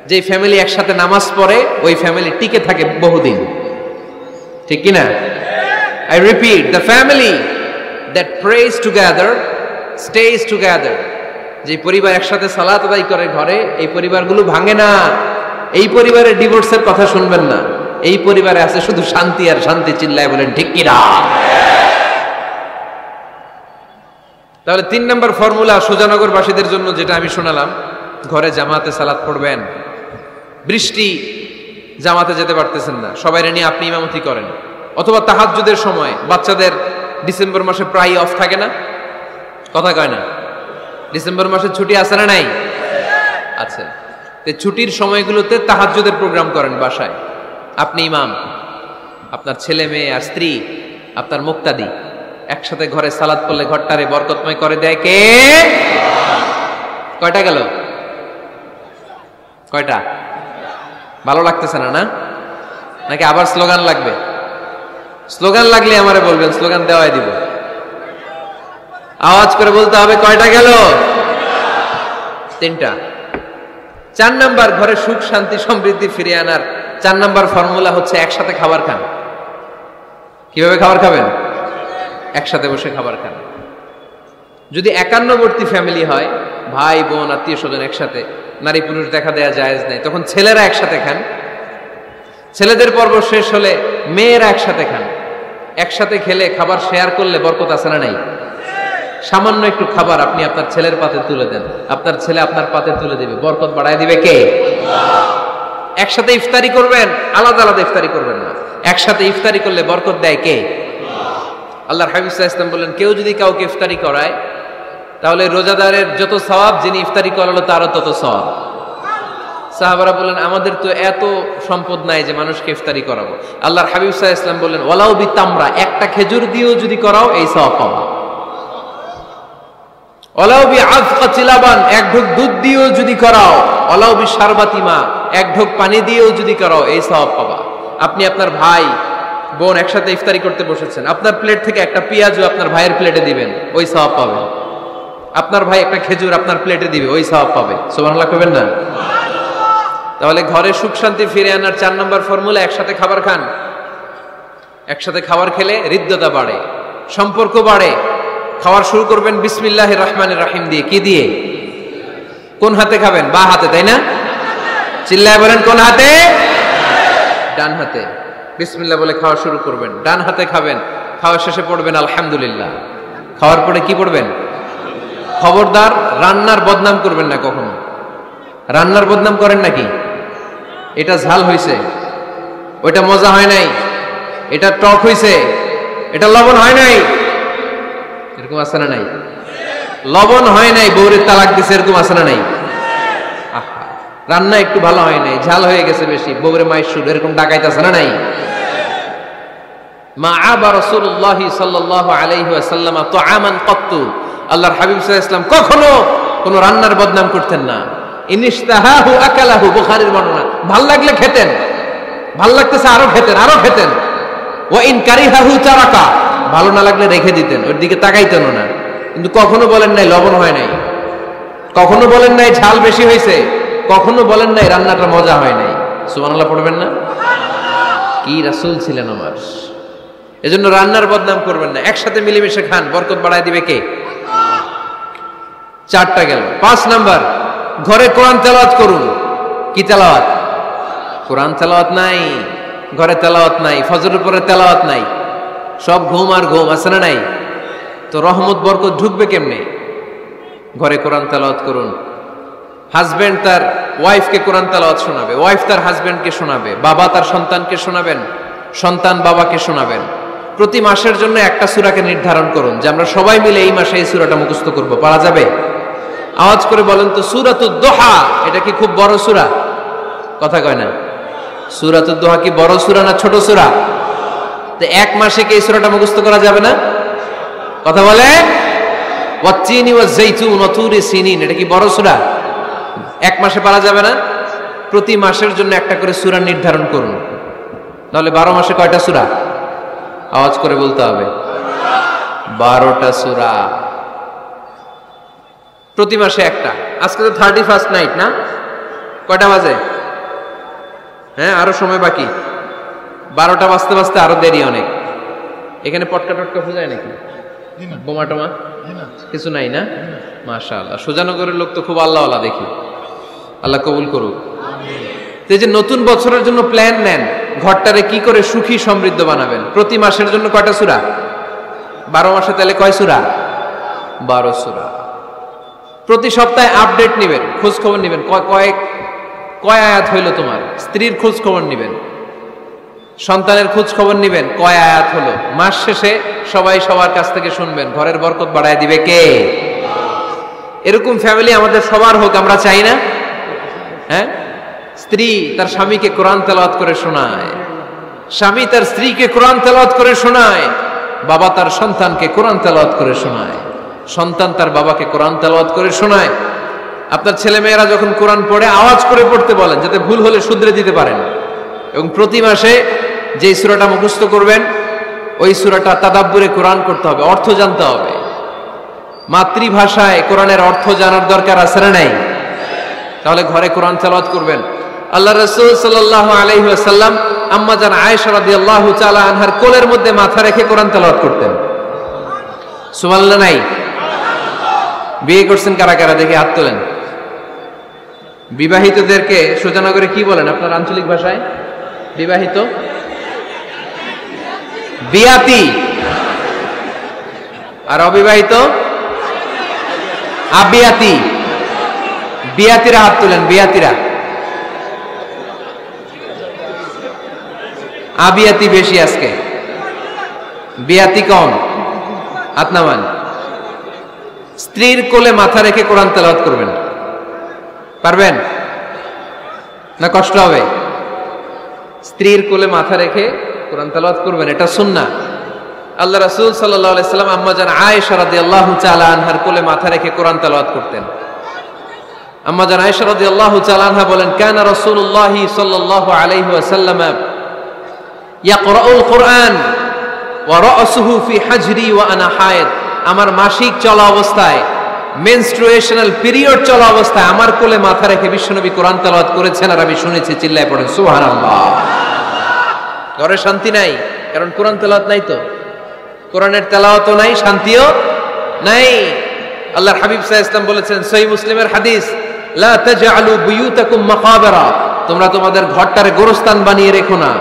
যে ফ্যামিলি একসাথে নামাজ পড়ে, ওই ফ্যামিলি টিকে থাকে বহুদিন, ঠিক কিনা? I repeat, the family that prays together stays together. যে পরিবার একসাথে সালাত আদায় করে ঘরে, এই পরিবারগুলো ভাঙে না। এই পরিবারে ডিভোর্সের কথা শুনবেন না। এই পরিবারে আছে শুধু শান্তি আর শান্তি। চিল্লায় বলেন ঠিক কিনা? তাহলে 3 নম্বর ফর্মুলা সুজানগরবাসীদের জন্য যেটা আমি শোনালাম, ঘরে জামাতে সালাত পড়বেন। বৃষ্টি, জামাতে যেতে পারতেছেন না, সবাইরে নিয়ে আপনি ইমামতি করেন। অথবা তাহাজ্জুদের সময় বাচ্চাদের ডিসেম্বর মাসে প্রায় অফ থাকে না? কথা কয় না? ডিসেম্বর মাসে ছুটি আছে না নাই? আছে। ছুটির সময়গুলোতে তাহাজ্জুদের প্রোগ্রাম করেন বাসায়। আপনি ইমাম, আপনার ছেলে মেয়ে আর স্ত্রী, আপনার মুক্তাদি, একসাথে ঘরে সালাত পড়লে ঘরটারে বরকতময় করে দেয় কে? কয়টা গেল? কয়টা? ভালো লাগতেছে না, না? নাকি আবার স্লোগান লাগবে? স্লোগান লাগলে আমারে বলবেন, স্লোগান দেওয়াই দিব। আওয়াজ করে বলতে হবে, কয়টা গেল? 3টা। 4 নাম্বার, ঘরে সুখ শান্তি সমৃদ্ধি ফিরিয়ে আনার 4 নাম্বার ফর্মুলা হচ্ছে একসাথে খাবার খান। কিভাবে খাবার খাবেন? একসাথে বসে খাবার খান। যদি একান্নবর্তী ফ্যামিলি হয়, ভাই বোন আত্মীয় স্বজন একসাথে, নারী পুরুষ দেখা দেয়া জায়েজ নেই, তখন ছেলেরা একসাথে খান। ছেলেদের পর্ব শেষ হলে মেয়েরা একসাথে খান। একসাথে খেলে, খাবার শেয়ার করলে বরকত আছে না নাই? সামান্য একটু খাবার আপনি আপনার ছেলের পাতে তুলে দেন, আপনার ছেলে আপনার পাতে তুলে দিবে, বরকত বাড়ায় দিবে কে? একসাথে ইফতারি করবেন, আলাদা আলাদা ইফতারি করবেন না। একসাথে ইফতারি করলে বরকত দেয় কে? আল্লাহর হাবিব সাল্লাল্লাহু আলাইহি ওয়াসাল্লাম বললেন, কেউ যদি কাউকে ইফতারি করায়, তাহলে রোজাদারের যত সওয়াব, যিনি ইফতারি করালো তারও তত সওয়াব। সাহাবারা বললেন, আমাদের তো এত সম্পদ নাই যে মানুষকে ইফতারি করাবো। আল্লাহর হাবিব সাল্লাল্লাহু আলাইহি ওয়াসাল্লাম বললেন, ওয়ালাউ বিতামরা, একটা খেজুর দিয়েও যদি করাও এই সওয়াব পাবা। ওয়ালাউ বিআযকাতি লাবান, এক ঢোক দুধ দিয়েও যদি করাও, ওয়ালাউ বিশারবাতি মা, এক ঢোক পানি দিয়েও যদি করাও, এই সওয়াব পাবা। আপনি আপনার ভাই বোন একসাথে ইফতারি করতে বসেছেন, আপনার প্লেট থেকে একটা পেঁয়াজও আপনার ভাইয়ের প্লেটে দিবেন, ওই সওয়াব পাবেন। আপনার ভাই একটা খেজুর আপনার প্লেটে দিবে, ওই সওয়াব পাবে। সুবহানাল্লাহ কইবেন না? তাহলে ঘরে সুখ শান্তি ফিরে আনার 4 নম্বর ফর্মুলা, একসাথে খাবার খান। একসাথে খাবার খেলে হৃদ্যতা বাড়ে, সম্পর্ক বাড়ে। খাবার শুরু করবেন বিসমিল্লাহির রহমানির রহিম দিয়ে। কি দিয়ে? কোন হাতে খাবেন? বা হাতে, তাই না? চিল্লায় বলেন, কোন হাতে? ডান হাতে। বিসমিল্লাহ বলে খাওয়া শুরু করবেন, ডান হাতে খাবেন। খাওয়া শেষে পড়বেন আলহামদুলিল্লাহ। খাওয়ার পরে কি পড়বেন? খবরদার রান্নার বদনাম করবেন না কখনো। রান্নার বদনাম করেন নাকি? এটা ঝাল হইছে, ওইটা মজা হয় নাই, এটা টক হইছে, এটা লবণ হয় নাই, এরকম আছে না নাই? লবণ হয় নাই, বউরে তালাক দিছে, এরকম আছে না নাই? রান্না একটু ভালো হয় নাই, ঝাল হয়ে গেছে বেশি, বউরে মায়ের সুর, এরকম ডাকাইতেছে না নাই? মা আবা রাসূলুল্লাহ সাল্লাল্লাহু আলাইহি ওয়াসাল্লাম তুআমান ক্বাত্তু, আল্লাহর হাবিব সাল্লাল্লাহু আলাইহি ওয়াসাল্লাম কখনো কোন রান্নার বদনাম করতেন না। ইনিশতাহাহু আকালাহু, বুখারীর বর্ণনা। ভাল লাগলে খেতেন, ভাল লাগতেছে আরো খেতেন, আরো খেতেন। ওয়া ইন কারিহাহু তারাকা, ভালো না লাগলে রেখে দিতেন, ওর দিকে তাকাইতেন না। কিন্তু কখনো বলেন নাই লবণ হয় নাই, কখনো বলেন নাই ঝাল বেশি হয়েছে, কখনো বলেন নাই রান্নাটা মজা হয় নাই। সুবহানাল্লাহ পড়বেন না? কি রাসূল ছিলেন আমার। এজন্য রান্নার বদনাম করবেন না, একসাথে মিলেমিশে খান, বরকত বাড়ায় দিবে কে? চারটা গেল। 5 নাম্বার, ঘরে কোরআন তেলাওয়াত করুন। কি তেলাওয়াত? কোরআন তেলাওয়াত নাই, ঘরে তেলাওয়াত নাই, ফজরের পরে তেলাওয়াত নাই, সব ঘুম আর ঘুম, আছে না নাই? তো রহমত বরকত ঢুকবে কেমনে? ঘরে কোরআন তেলাওয়াত করুন। হাজবেন্ড তার ওয়াইফকে কোরআন তেলাওয়াত শোনাবে, ওয়াইফ তার হাজবেন্ডকে শোনাবে, বাবা তার সন্তানকে শোনাবেন, সন্তান বাবাকে শোনাবেন। প্রতি মাসের জন্য একটা সূরাকে নির্ধারণ করুন যে আমরা সবাই মিলে এই মাসে এই সূরাটা মুখস্থ করব। পারা যাবে? আওয়াজ করে বলেন তো, সূরাতুদ দোহা এটা কি খুব বড় সূরা? কথা কয় না। সূরাতুদ দোহা কি বড় সূরা না ছোট সূরা? তো এক মাসে কি এই সূরাটা মুখস্থ করা যাবে না? কথা বলে। ওয়াত্তিনি ওয়াজ-যাইতুন ওয়া তুরি সিনিন, এটা কি বড় সূরা? এক মাসে পারা যাবে না? প্রতি মাসের জন্য একটা করে সূরা নির্ধারণ করুন। তাহলে 12 মাসে কয়টা সূরা? আওয়াজ করে বলতে হবে, 12টা সূরা। প্রতি মাসে একটা। আজকে তো 31st নাইট না? কয়টা বাজে? হ্যাঁ, আরো সময় বাকি। 12টা বাজতে বাজতে আরো দেরি অনেক। এখানে পটকা টটকা ফুজায় নাকি? বোমা টোমা কিছু নাই না? মাশাআল্লাহ, সুজানগরের লোক তো খুব আল্লাহওয়ালা দেখি। আল্লাহ কবুল করুক। এই যে নতুন বছরের জন্য প্ল্যান নেন, ঘরটারে কি করে সুখী সমৃদ্ধ বানাবেন। প্রতি মাসের জন্য কয়টা সূরা? 12 মাসে তাহলে কয় সূরা? 12 সূরা। প্রতি সপ্তাহে আপডেট নেবেন, খোঁজ খবর নেবেন, কয় আয়াত হইল তোমার। স্ত্রীর খোঁজ খবর নেবেন, সন্তানের খোঁজ খবর নেবেন, কয় আয়াত হলো। মাস শেষে সবাই সবার কাছ থেকে শুনবেন, ঘরের বরকত বাড়ায় দিবে কে? এরকম ফ্যামিলি আমাদের সবার হোক, আমরা চাই না? হ্যাঁ, স্ত্রী তার স্বামীকে কোরআন তেলাওয়াত করে শোনায়, স্বামী তার স্ত্রীকে কোরআন তেলাওয়াত করে শোনায়, বাবা তার সন্তানকে কোরআন তেলাওয়াত করে শোনায়, সন্তান তার বাবাকে কোরআন তেলাওয়াত করে শোনায়। আপনার ছেলে মেয়েরা যখন কোরআন পড়ে আওয়াজ করে পড়তে বলেন, যাতে ভুল হলে শুধরে দিতে পারেন। এবং প্রতি মাসে যে সূরাটা মুখস্থ করবেন, ওই সূরাটা তাদাব্বুরে কোরআন করতে হবে, অর্থ জানতে হবে। মাতৃভাষায় কোরআনের অর্থ জানার দরকার আছে না নাই? তাহলে ঘরে কোরআন তেলাওয়াত করবেন। আল্লাহ রাসূল সাল্লাল্লাহু আলাইহি ওয়াসাল্লাম আম্মা জান আয়েশা রাদিয়াল্লাহু তাআলা আনহার কোলের মধ্যে মাথা রেখে কোরআন তেলাওয়াত করতেন। সুবহানাল্লাহ নাই? বিয়ে করছেন কারা কারা দেখে হাত তোলেন। বিবাহিতদেরকে সুজানগরে কি বলেন আপনার আঞ্চলিক ভাষায়? বিবাহিত বিয়াতি, আর অবিবাহিত আবিয়াতি। বিয়াতিরা হাত তুলেন, বিয়াতিরা। আবিয়াতি বেশি আজকে, বিয়াতি কম। হাত নামান। স্ত্রীর কোলে মাথা রেখে কোরআন তেলাওয়াত করবেন, পারবেন না? কষ্ট হবে? স্ত্রীর কোলে মাথা রেখে কোরআন তেলাওয়াত করবেন, এটা সুন্নাহ। আল্লাহ রাসূল সাল্লাল্লাহু আলাইহি সাল্লাম আম্মা জান আয়েশা রাদিয়াল্লাহু তাআলা আনহার কোলে মাথা রেখে কোরআন তেলাওয়াত করতেন। আম্মা জান আয়েশা রাদিয়াল্লাহু তাআলা আনহা বলেন, কানা রাসূলুল্লাহি সাল্লাল্লাহু আলাইহি ওয়াসাল্লাম ইয়াকরাউল কুরআন ওয়া রাসুহু ফি হাজরি ওয়া আনা হায়েদ। আমার মাসিক চলা অবস্থায়, মেনস্ট্রুয়েশনাল পিরিয়ড চলা অবস্থায় আমার কোলে মাথা রেখে বিশ্বনবী কোরআন তেলাওয়াত করেছেন, আর আমি শুনেছি। চিল্লায় পড়েন সুবহানাল্লাহ। ঘরে শান্তি নাই, কারণ কোরআন তেলাওয়াত নাই। তো কোরআনের তেলাওয়াতও নাই, শান্তিও নাই। আল্লাহর হাবিব সাল্লাল্লাহু আলাইহি ওয়াসাল্লাম বলেছেন, সহিহ মুসলিমের হাদিস, লা তাজআলু বুয়ুতাকুম মাকাবিরা, তোমরা তোমাদের ঘরটারে গোরস্থান বানিয়ে রেখো না।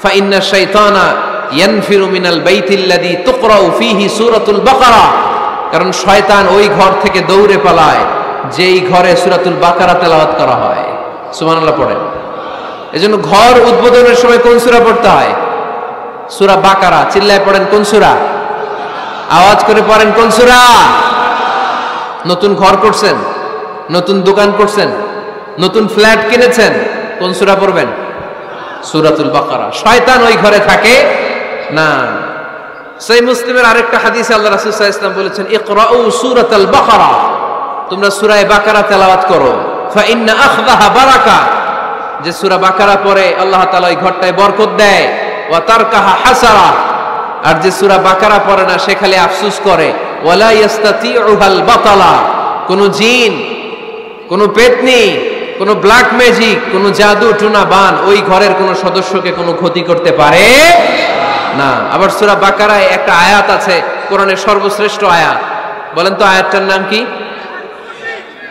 ফা ইন্না শাইতানা ইয়ানফিরু মিনাল বাইতিল্লাযী তুকরাউ ফীহি সূরাতুল বাকারা, কারণ শয়তান ওই ঘর থেকে দৌড়ে পালায় যেই ঘরে সূরাতুল বাকারা তেলাওয়াত করা হয়। সুবহানাল্লাহ পড়েন। এজন্য ঘর উদ্বোধনের সময় কোন সূরা পড়তে হয়? সূরা বাকারা। চিল্লায় পড়েন কোন সূরা? আওয়াজ করে পড়েন কোন সূরা? নতুন ঘর করছেন, নতুন দোকান করছেন, নতুন ফ্ল্যাট কিনেছেন, কোন সূরা পড়বেন? সূরাতুল বাকারা। শয়তান ওই ঘরে থাকে না। সহিহ মুসলিমের আরেকটা হাদিসে আল্লাহ রাসূল সাল্লাল্লাহু আলাইহি ওয়াসাল্লাম বলেছেন, ইকরাউ সূরাতাল বাকারা, তোমরা সূরা বাকারা তেলাওয়াত করো, ফা ইন্না আখযাহা বারাকা, যে সূরা বাকারা পড়ে আল্লাহ তাআলা ওই ঘরটায় বরকত দেয়, ওয়া তারকাহা হাসারা, আর যে সূরা বাকারা পড়ে না সে খালি আফসোস করে, ওয়ালা ইস্তাতিউহাল বাতালা, কোন জিন, কোন পেতনি, কোন ব্ল্যাক ম্যাজিক, কোন জাদু টুনা বান ওই ঘরের কোন সদস্যকে কোনো ক্ষতি করতে পারে না। আবার সূরা বাকারায় একটা আয়াত আছে, কোরআনের সর্বশ্রেষ্ঠ আয়াত, বলেন তো আয়াতটার নাম কি?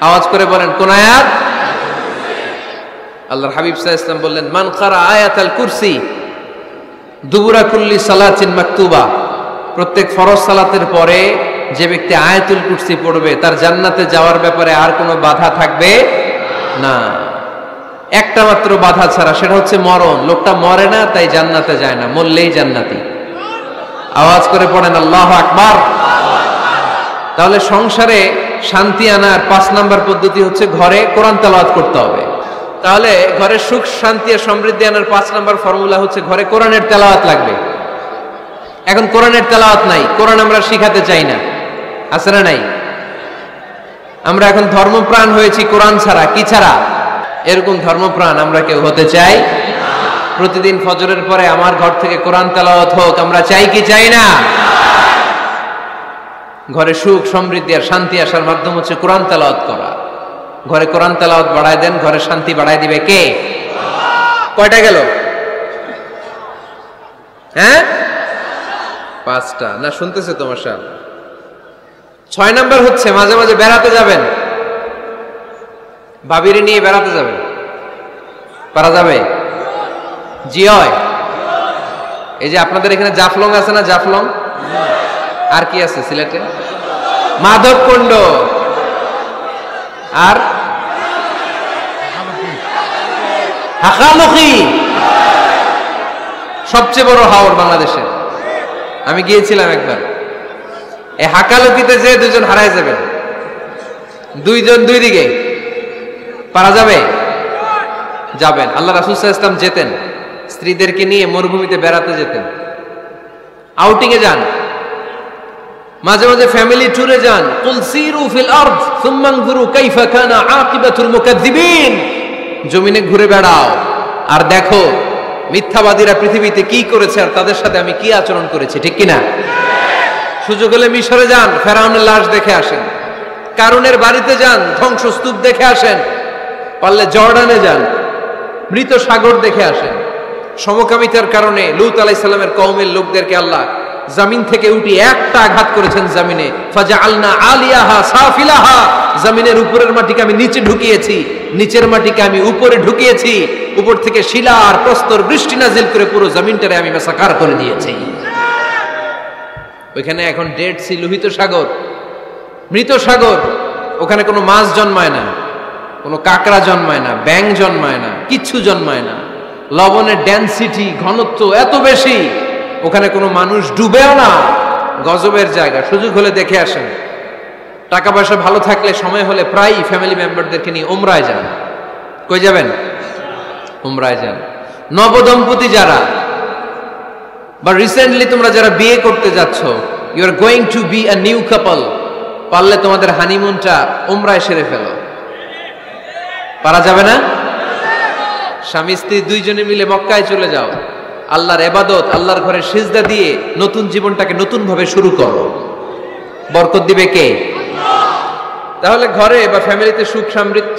আওয়াজ করে বলেন কোন আয়াত? আল্লাহর হাবিব সাল্লাল্লাহু আলাইহি ওয়াসাল্লাম বললেন, মান ক্বারা আয়াতাল কুরসি দুবুরা কুল্লি সালাতিন মাকতুবা, প্রত্যেক ফরজ সালাতের পরে যে ব্যক্তি আয়াতুল কুরসি পড়বে তার জান্নাতে যাওয়ার ব্যাপারে আর কোনো বাধা থাকবে না। একটা মাত্র বাধা ছাড়া, সেটা হচ্ছে মরণ। লোকটা মরে না তাই জান্নাতে যায় না, মরলেই জান্নাতি। আওয়াজ করে পড়েন আল্লাহু আকবার। তাহলে সংসারে শান্তি আনার 5 নাম্বার পদ্ধতি হচ্ছে ঘরে কোরআন তেলাওয়াত করতে হবে। তাহলে ঘরে সুখ শান্তি আর সমৃদ্ধি আনার 5 নাম্বার ফর্মুলা হচ্ছে ঘরে কোরআনের তেলাওয়াত লাগবে। এখন কোরআনের তেলাওয়াত নাই, কোরআন আমরা শিখাতে চাই না, আছে না নাই? আমরা এখন ধর্মপ্রাণ হয়েছি কোরআন ছাড়া। কি ছাড়া? এরকম ধর্মপ্রাণ আমরা কেউ হতে চাই? প্রতিদিন ফজরের পরে আমার ঘর থেকে কোরআন তেলাওয়াত হোক, আমরা চাই কি চাই না? ঘরে সুখ সমৃদ্ধি আর শান্তি আসার মাধ্যম হচ্ছে কোরআন তেলাওয়াত করা। ঘরে কোরআন তেলাওয়াত বাড়ায় দেন, ঘরে শান্তি বাড়ায় দিবে কে? কয়টা গেল? হ্যাঁ, 5টা না? শুনতেছে তোমার সাহেব? 6 নাম্বার হচ্ছে মাঝে মাঝে বেড়াতে যাবেন, ভাবিরে নিয়ে বেড়াতে যাবেন। পারা যাবে? জি হয়। এই যে আপনাদের এখানে জাফলং আছে না? জাফলং আর কি আছে সিলেটে? মাধবকুণ্ড আর হাকালুকি, সবচেয়ে বড় হাওর বাংলাদেশে। আমি গিয়েছিলাম একবার। এই হাকালুকিতে যে 2 জন হারায় যাবেন, 2 জন 2 দিকে। পারা যাবে? যাবেন। আল্লাহ রাসূল সাল্লাল্লাহু আলাইহি ওয়াসাল্লাম যেতেন, স্ত্রীদেরকে নিয়ে মরুভূমিতে বেড়াতে যেতেন, আউটিং এ যান, মাঝে মাঝে ফ্যামিলি ট্যুরে যান। কুল সিরু ফিল আরদ সুম্মা আনজুরু কাইফা কানা আকিবাতুল মুকাজ্জিবিন, জমিনে ঘুরে বেড়াও আর দেখো মিথ্যাবাদীরা পৃথিবীতে কি করেছে আর তাদের সাথে আমি কি আচরণ করেছি। ঠিক কিনা? সুযোগ হলে মিশরে যান, ফেরাউনের লাশ দেখে আসেন। কারুনের বাড়িতে যান, ধ্বংসস্তূপ দেখে আসেন। পারলে জর্ডানে যান, মৃত সাগর দেখে আসেন। সমকামিতার কারণে লূত আলাইহিস সালামের কওমের লোকদেরকে আল্লাহ জমিন থেকে উঠিয়ে একটা আঘাত করেছেন জমিনে। ফাজআলনা আলিয়াহা সাফিলাহা, জমিনের উপরের মাটিকে আমি নিচে ঢুকিয়েছি, নিচের মাটিকে আমি উপরে ঢুকিয়েছি। উপর থেকে শিলা আর প্রস্তর বৃষ্টি নাজিল করে পুরো জমিনটারে আমি মাসাকার করে দিয়েছি। ওইখানে এখন ডেড সি, লোহিত সাগর, মৃত সাগর। ওখানে কোনো মাছ জন্মায় না, কোনো কাঁকড়া জন্মায় না, ব্যাঙ জন্মায় না, কিচ্ছু জন্মায় না। লবণের ডেনসিটি, ঘনত্ব এত বেশি, ওখানে কোনো মানুষ ডুবেও না। গজবের জায়গা। সুযোগ হলে দেখে আসেন। টাকা পয়সা ভালো থাকলে সময় হলে প্রায় ফ্যামিলি মেম্বারদেরকে নিয়ে উমরায় যান। কই যাবেন? উমরায় যান। নবদম্পতি যারা বা রিসেন্টলি তোমরা যারা বিয়ে করতে যাচ্ছ, you are going to be a new couple, পারলে তোমাদের হানিমুনটা উমরায় সেরে ফেলো। পারা যাবে না? স্বামী স্ত্রী 2 জনে মিলে মক্কায় চলে যাও, আল্লাহর ইবাদত, আল্লাহর ঘরে সিজদা দিয়ে নতুন জীবনটাকে নতুন ভাবে শুরু করো। বরকত দিবে কে? তাহলে ঘরে বা ফ্যামিলিতে সুখ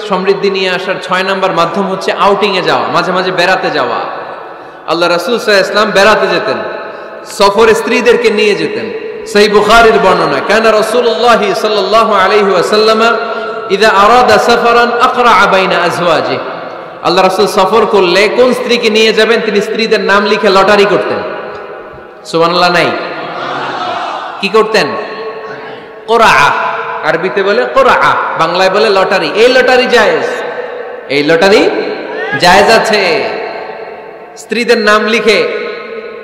সমৃদ্ধি নিয়ে আসার 6 নাম্বার মাধ্যম হচ্ছে আউটিং এ যাওয়া, মাঝে মাঝে বেড়াতে যাওয়া। আল্লাহ রাসূল সাল্লাল্লাহু আলাইহি ওয়াসাল্লাম বেড়াতে যেতেন, সফরে স্ত্রীদেরকে নিয়ে যেতেন। সহিহ বুখারীর বর্ণনা, কানা রাসূলুল্লাহ সাল্লাল্লাহু আলাইহি ওয়াসাল্লাম ইযা আরাদা সাফারান আকরা বাইনা আজওয়াজিহি, আল্লাহ রাসূল সফর করলে কোন স্ত্রীকে নিয়ে যাবেন তিনি স্ত্রীদের নাম লিখে লটারি করতেন। সুবহানাল্লাহ নাই? কি করতেন? কোরআ, আরবিতে বলে কোরআ, বাংলায় বলে লটারি। এই লটারি জায়েজ, এই লটারি জায়েজ আছে। স্ত্রীদের নাম লিখে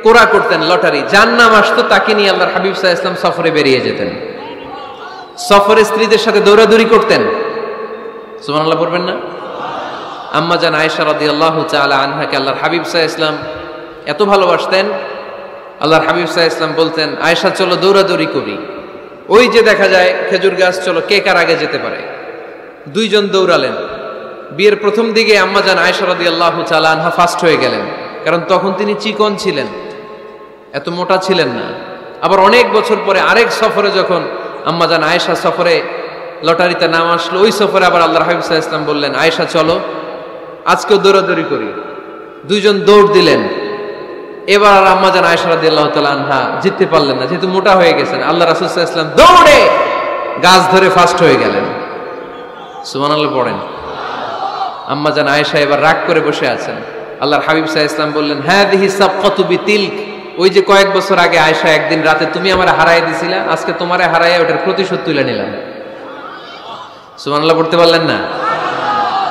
কোরা করতেন, লটারি। যার নাম আসতো তাকে নিয়ে আল্লাহর হাবিব সাল্লাল্লাহু আলাইহি ওয়াসাল্লাম সফরে বেরিয়ে যেতেন। সফরে স্ত্রীদের সাথে দৌড়াদৌড়ি করতেন। সুবহানাল্লাহ পড়বেন না? আম্মা জান আয়েশা রাদিয়াল্লাহু তাআলা আনহাকে আল্লাহর হাবিব সাল্লাল্লাহু আলাইহি ওয়াসাল্লাম এত ভালোবাসতেন, আল্লাহর হাবিব সাল্লাল্লাহু আলাইহি ওয়াসাল্লাম বলতেন, আয়েশা চলো দৌড়াদৌড়ি করি। ওই যে দেখা যায় খেজুর গাছ, চলো কে কার আগে যেতে পারে। দুইজন দৌড়ালেন। বিয়ের প্রথম দিকে আম্মা জান আয়েশা রাদিয়াল্লাহু তাআলা আনহা ফার্স্ট হয়ে গেলেন, কারণ তখন তিনি চিকন ছিলেন, এত মোটা ছিলেন না। আবার অনেক বছর পরে আরেক সফরে যখন আম্মা জান আয়েশা সফরে লটারিতে নাম আসলো, ওই সফরে আবার আল্লাহর হাবিব সাল্লাল্লাহু আলাইহি ওয়াসাল্লাম বললেন, আয়েশা চলো আজকেও দৌড়াদৌড়ি করি। দুইজন দৌড় দিলেন। এবার আর আম্মা জান আয়েশা রাদিয়াল্লাহু তাআলা আনহা জিততে পারলেন না, যেহেতু মোটা হয়ে গেছেন। আল্লাহ রাসূল সাল্লাল্লাহু আলাইহি ওয়াসাল্লাম দৌড়ে গাছ ধরে ফার্স্ট হয়ে গেলেন। সুবহানাল্লাহ পড়েন। আম্মা জান আয়েশা এবার রাগ করে বসে আছেন। আল্লাহর হাবিব সাল্লাল্লাহু আলাইহি ওয়াসাল্লাম বললেন, হাযিহি সাবকাতু বিতিলক, ওই যে কয়েক বছর আগে আয়েশা একদিন রাতে তুমি আমারে হারায় দিছিলা, আজকে তোমারে হারায় ওটার প্রতিশোধ তুলে নিলাম। সুবহানাল্লাহ পড়তে পারলেন না?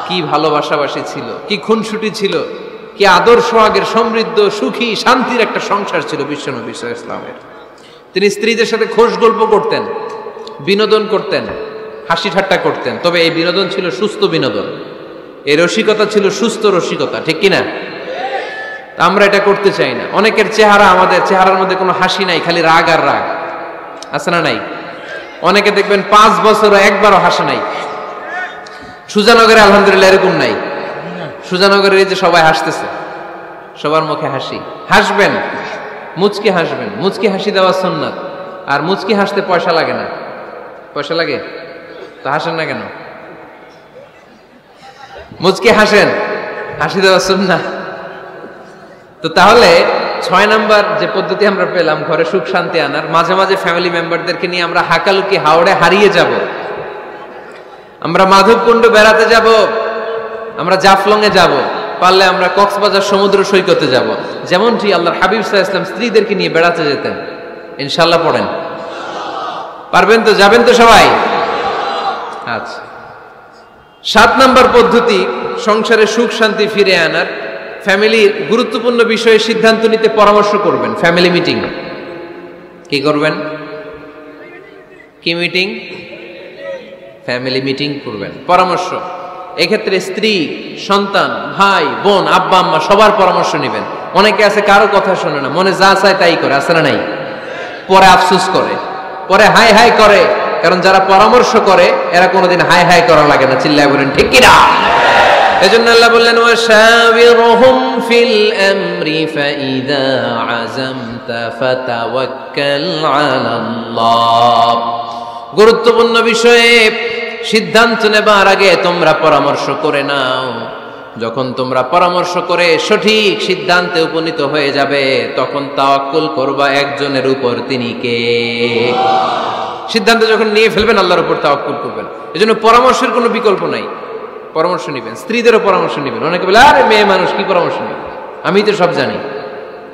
কি ভালোবাসাবাসী ছিল, কি খুনসুটি ছিল, কি আদর্শ আগের সমৃদ্ধ সুখী শান্তির একটা সংসার ছিল বিশ্বনবী সাল্লাল্লাহু আলাইহি ওয়াসাল্লামের। তিনি স্ত্রীদের সাথে খোশ গল্প করতেন, বিনোদন করতেন, হাসি ঠাট্টা করতেন। তবে এই বিনোদন ছিল সুস্থ বিনোদন, এই রসিকতা ছিল সুস্থ রসিকতা, ঠিক কিনা? আমরা এটা করতে চাই না। অনেকের চেহারা, আমাদের চেহারার মধ্যে কোনো হাসি নাই, খালি রাগ আর রাগ, আছে না নাই? অনেকে দেখবেন 5 বছরও একবারও হাসে নাই। সুজানগরে আলহামদুলিল্লাহ এরকম নাই। সুজানগরের এই যে সবাই হাসতেছে, সবার মুখে হাসি। হাসবেন, মুচকি হাসবেন, মুচকি হাসি দেওয়া সুন্নাত। আর মুচকি হাসতে পয়সা লাগে না। পয়সা লাগে তো হাসেন না কেন? মুচকি হাসেন, হাসি দেওয়া সুন্নাত। তো তাহলে 6 নাম্বার যে পদ্ধতি আমরা পেলাম ঘরে সুখ শান্তি আনার, মাঝে মাঝে ফ্যামিলি মেম্বারদেরকে নিয়ে আমরা হাকালুকি হাওড়ে হারিয়ে যাব, আমরা মাধবকুণ্ড বেড়াতে যাব, আমরা জাফলং এ যাব, পারলে আমরা কক্সবাজার সমুদ্র সৈকতে যাব। যেমনটি আল্লাহর হাবিব সাল্লাল্লাহু আলাইহি ওয়াসাল্লাম স্ত্রীদেরকে নিয়ে বেড়াতে যেতেন। ইনশাআল্লাহ পড়েন। পারবেন তো? যাবেন তো সবাই? আচ্ছা। 7 নাম্বার পদ্ধতি সংসারে সুখ শান্তি ফিরে আনার, ফ্যামিলির গুরুত্বপূর্ণ বিষয়ে সিদ্ধান্ত নিতে পরামর্শ করবেন। Family meeting. কি করবেন? কি মিটিং? ফ্যামিলি মিটিং করবেন, পরামর্শ। এক্ষেত্রে স্ত্রী, সন্তান, ভাই, বোন, আব্বা আম্মা সবার পরামর্শ নেবেন। অনেকে আছে কারো কথা শোনে না, মনে যা চায় তাই করে, আছে না নাই? পরে আফসোস করে, পরে হাই হাই করে। কারণ যারা পরামর্শ করে এরা কোনোদিন হাই হাই করা লাগে না। চিল্লায় বলেন ঠিক কিনা? এজন্য আল্লাহ বললেন, ওয়াশাবিরহুম ফিল আমরি ফাইদা আযামতা ফাতাওয়াক্কাল আলাল্লাহ। গুরুত্বপূর্ণ বিষয়ে সিদ্ধান্ত নেবার আগে তোমরা পরামর্শ করে নাও। যখন তোমরা পরামর্শ করে সঠিক সিদ্ধান্তে উপনীত হয়ে যাবে, তখন তাওয়াক্কুল করবা একজনের উপর, তিনি কে? সিদ্ধান্ত যখন নিয়ে ফেলবেন আল্লাহর উপর তাওয়াক্কুল করবেন। এজন্য পরামর্শের কোনো বিকল্প নাই। পরামর্শ নেবেন, স্ত্রীদেরও পরামর্শ নেবেন। অনেকে বলে, আরে মেয়ে মানুষ, কি পরামর্শ নেবে, আমি তো সব জানি।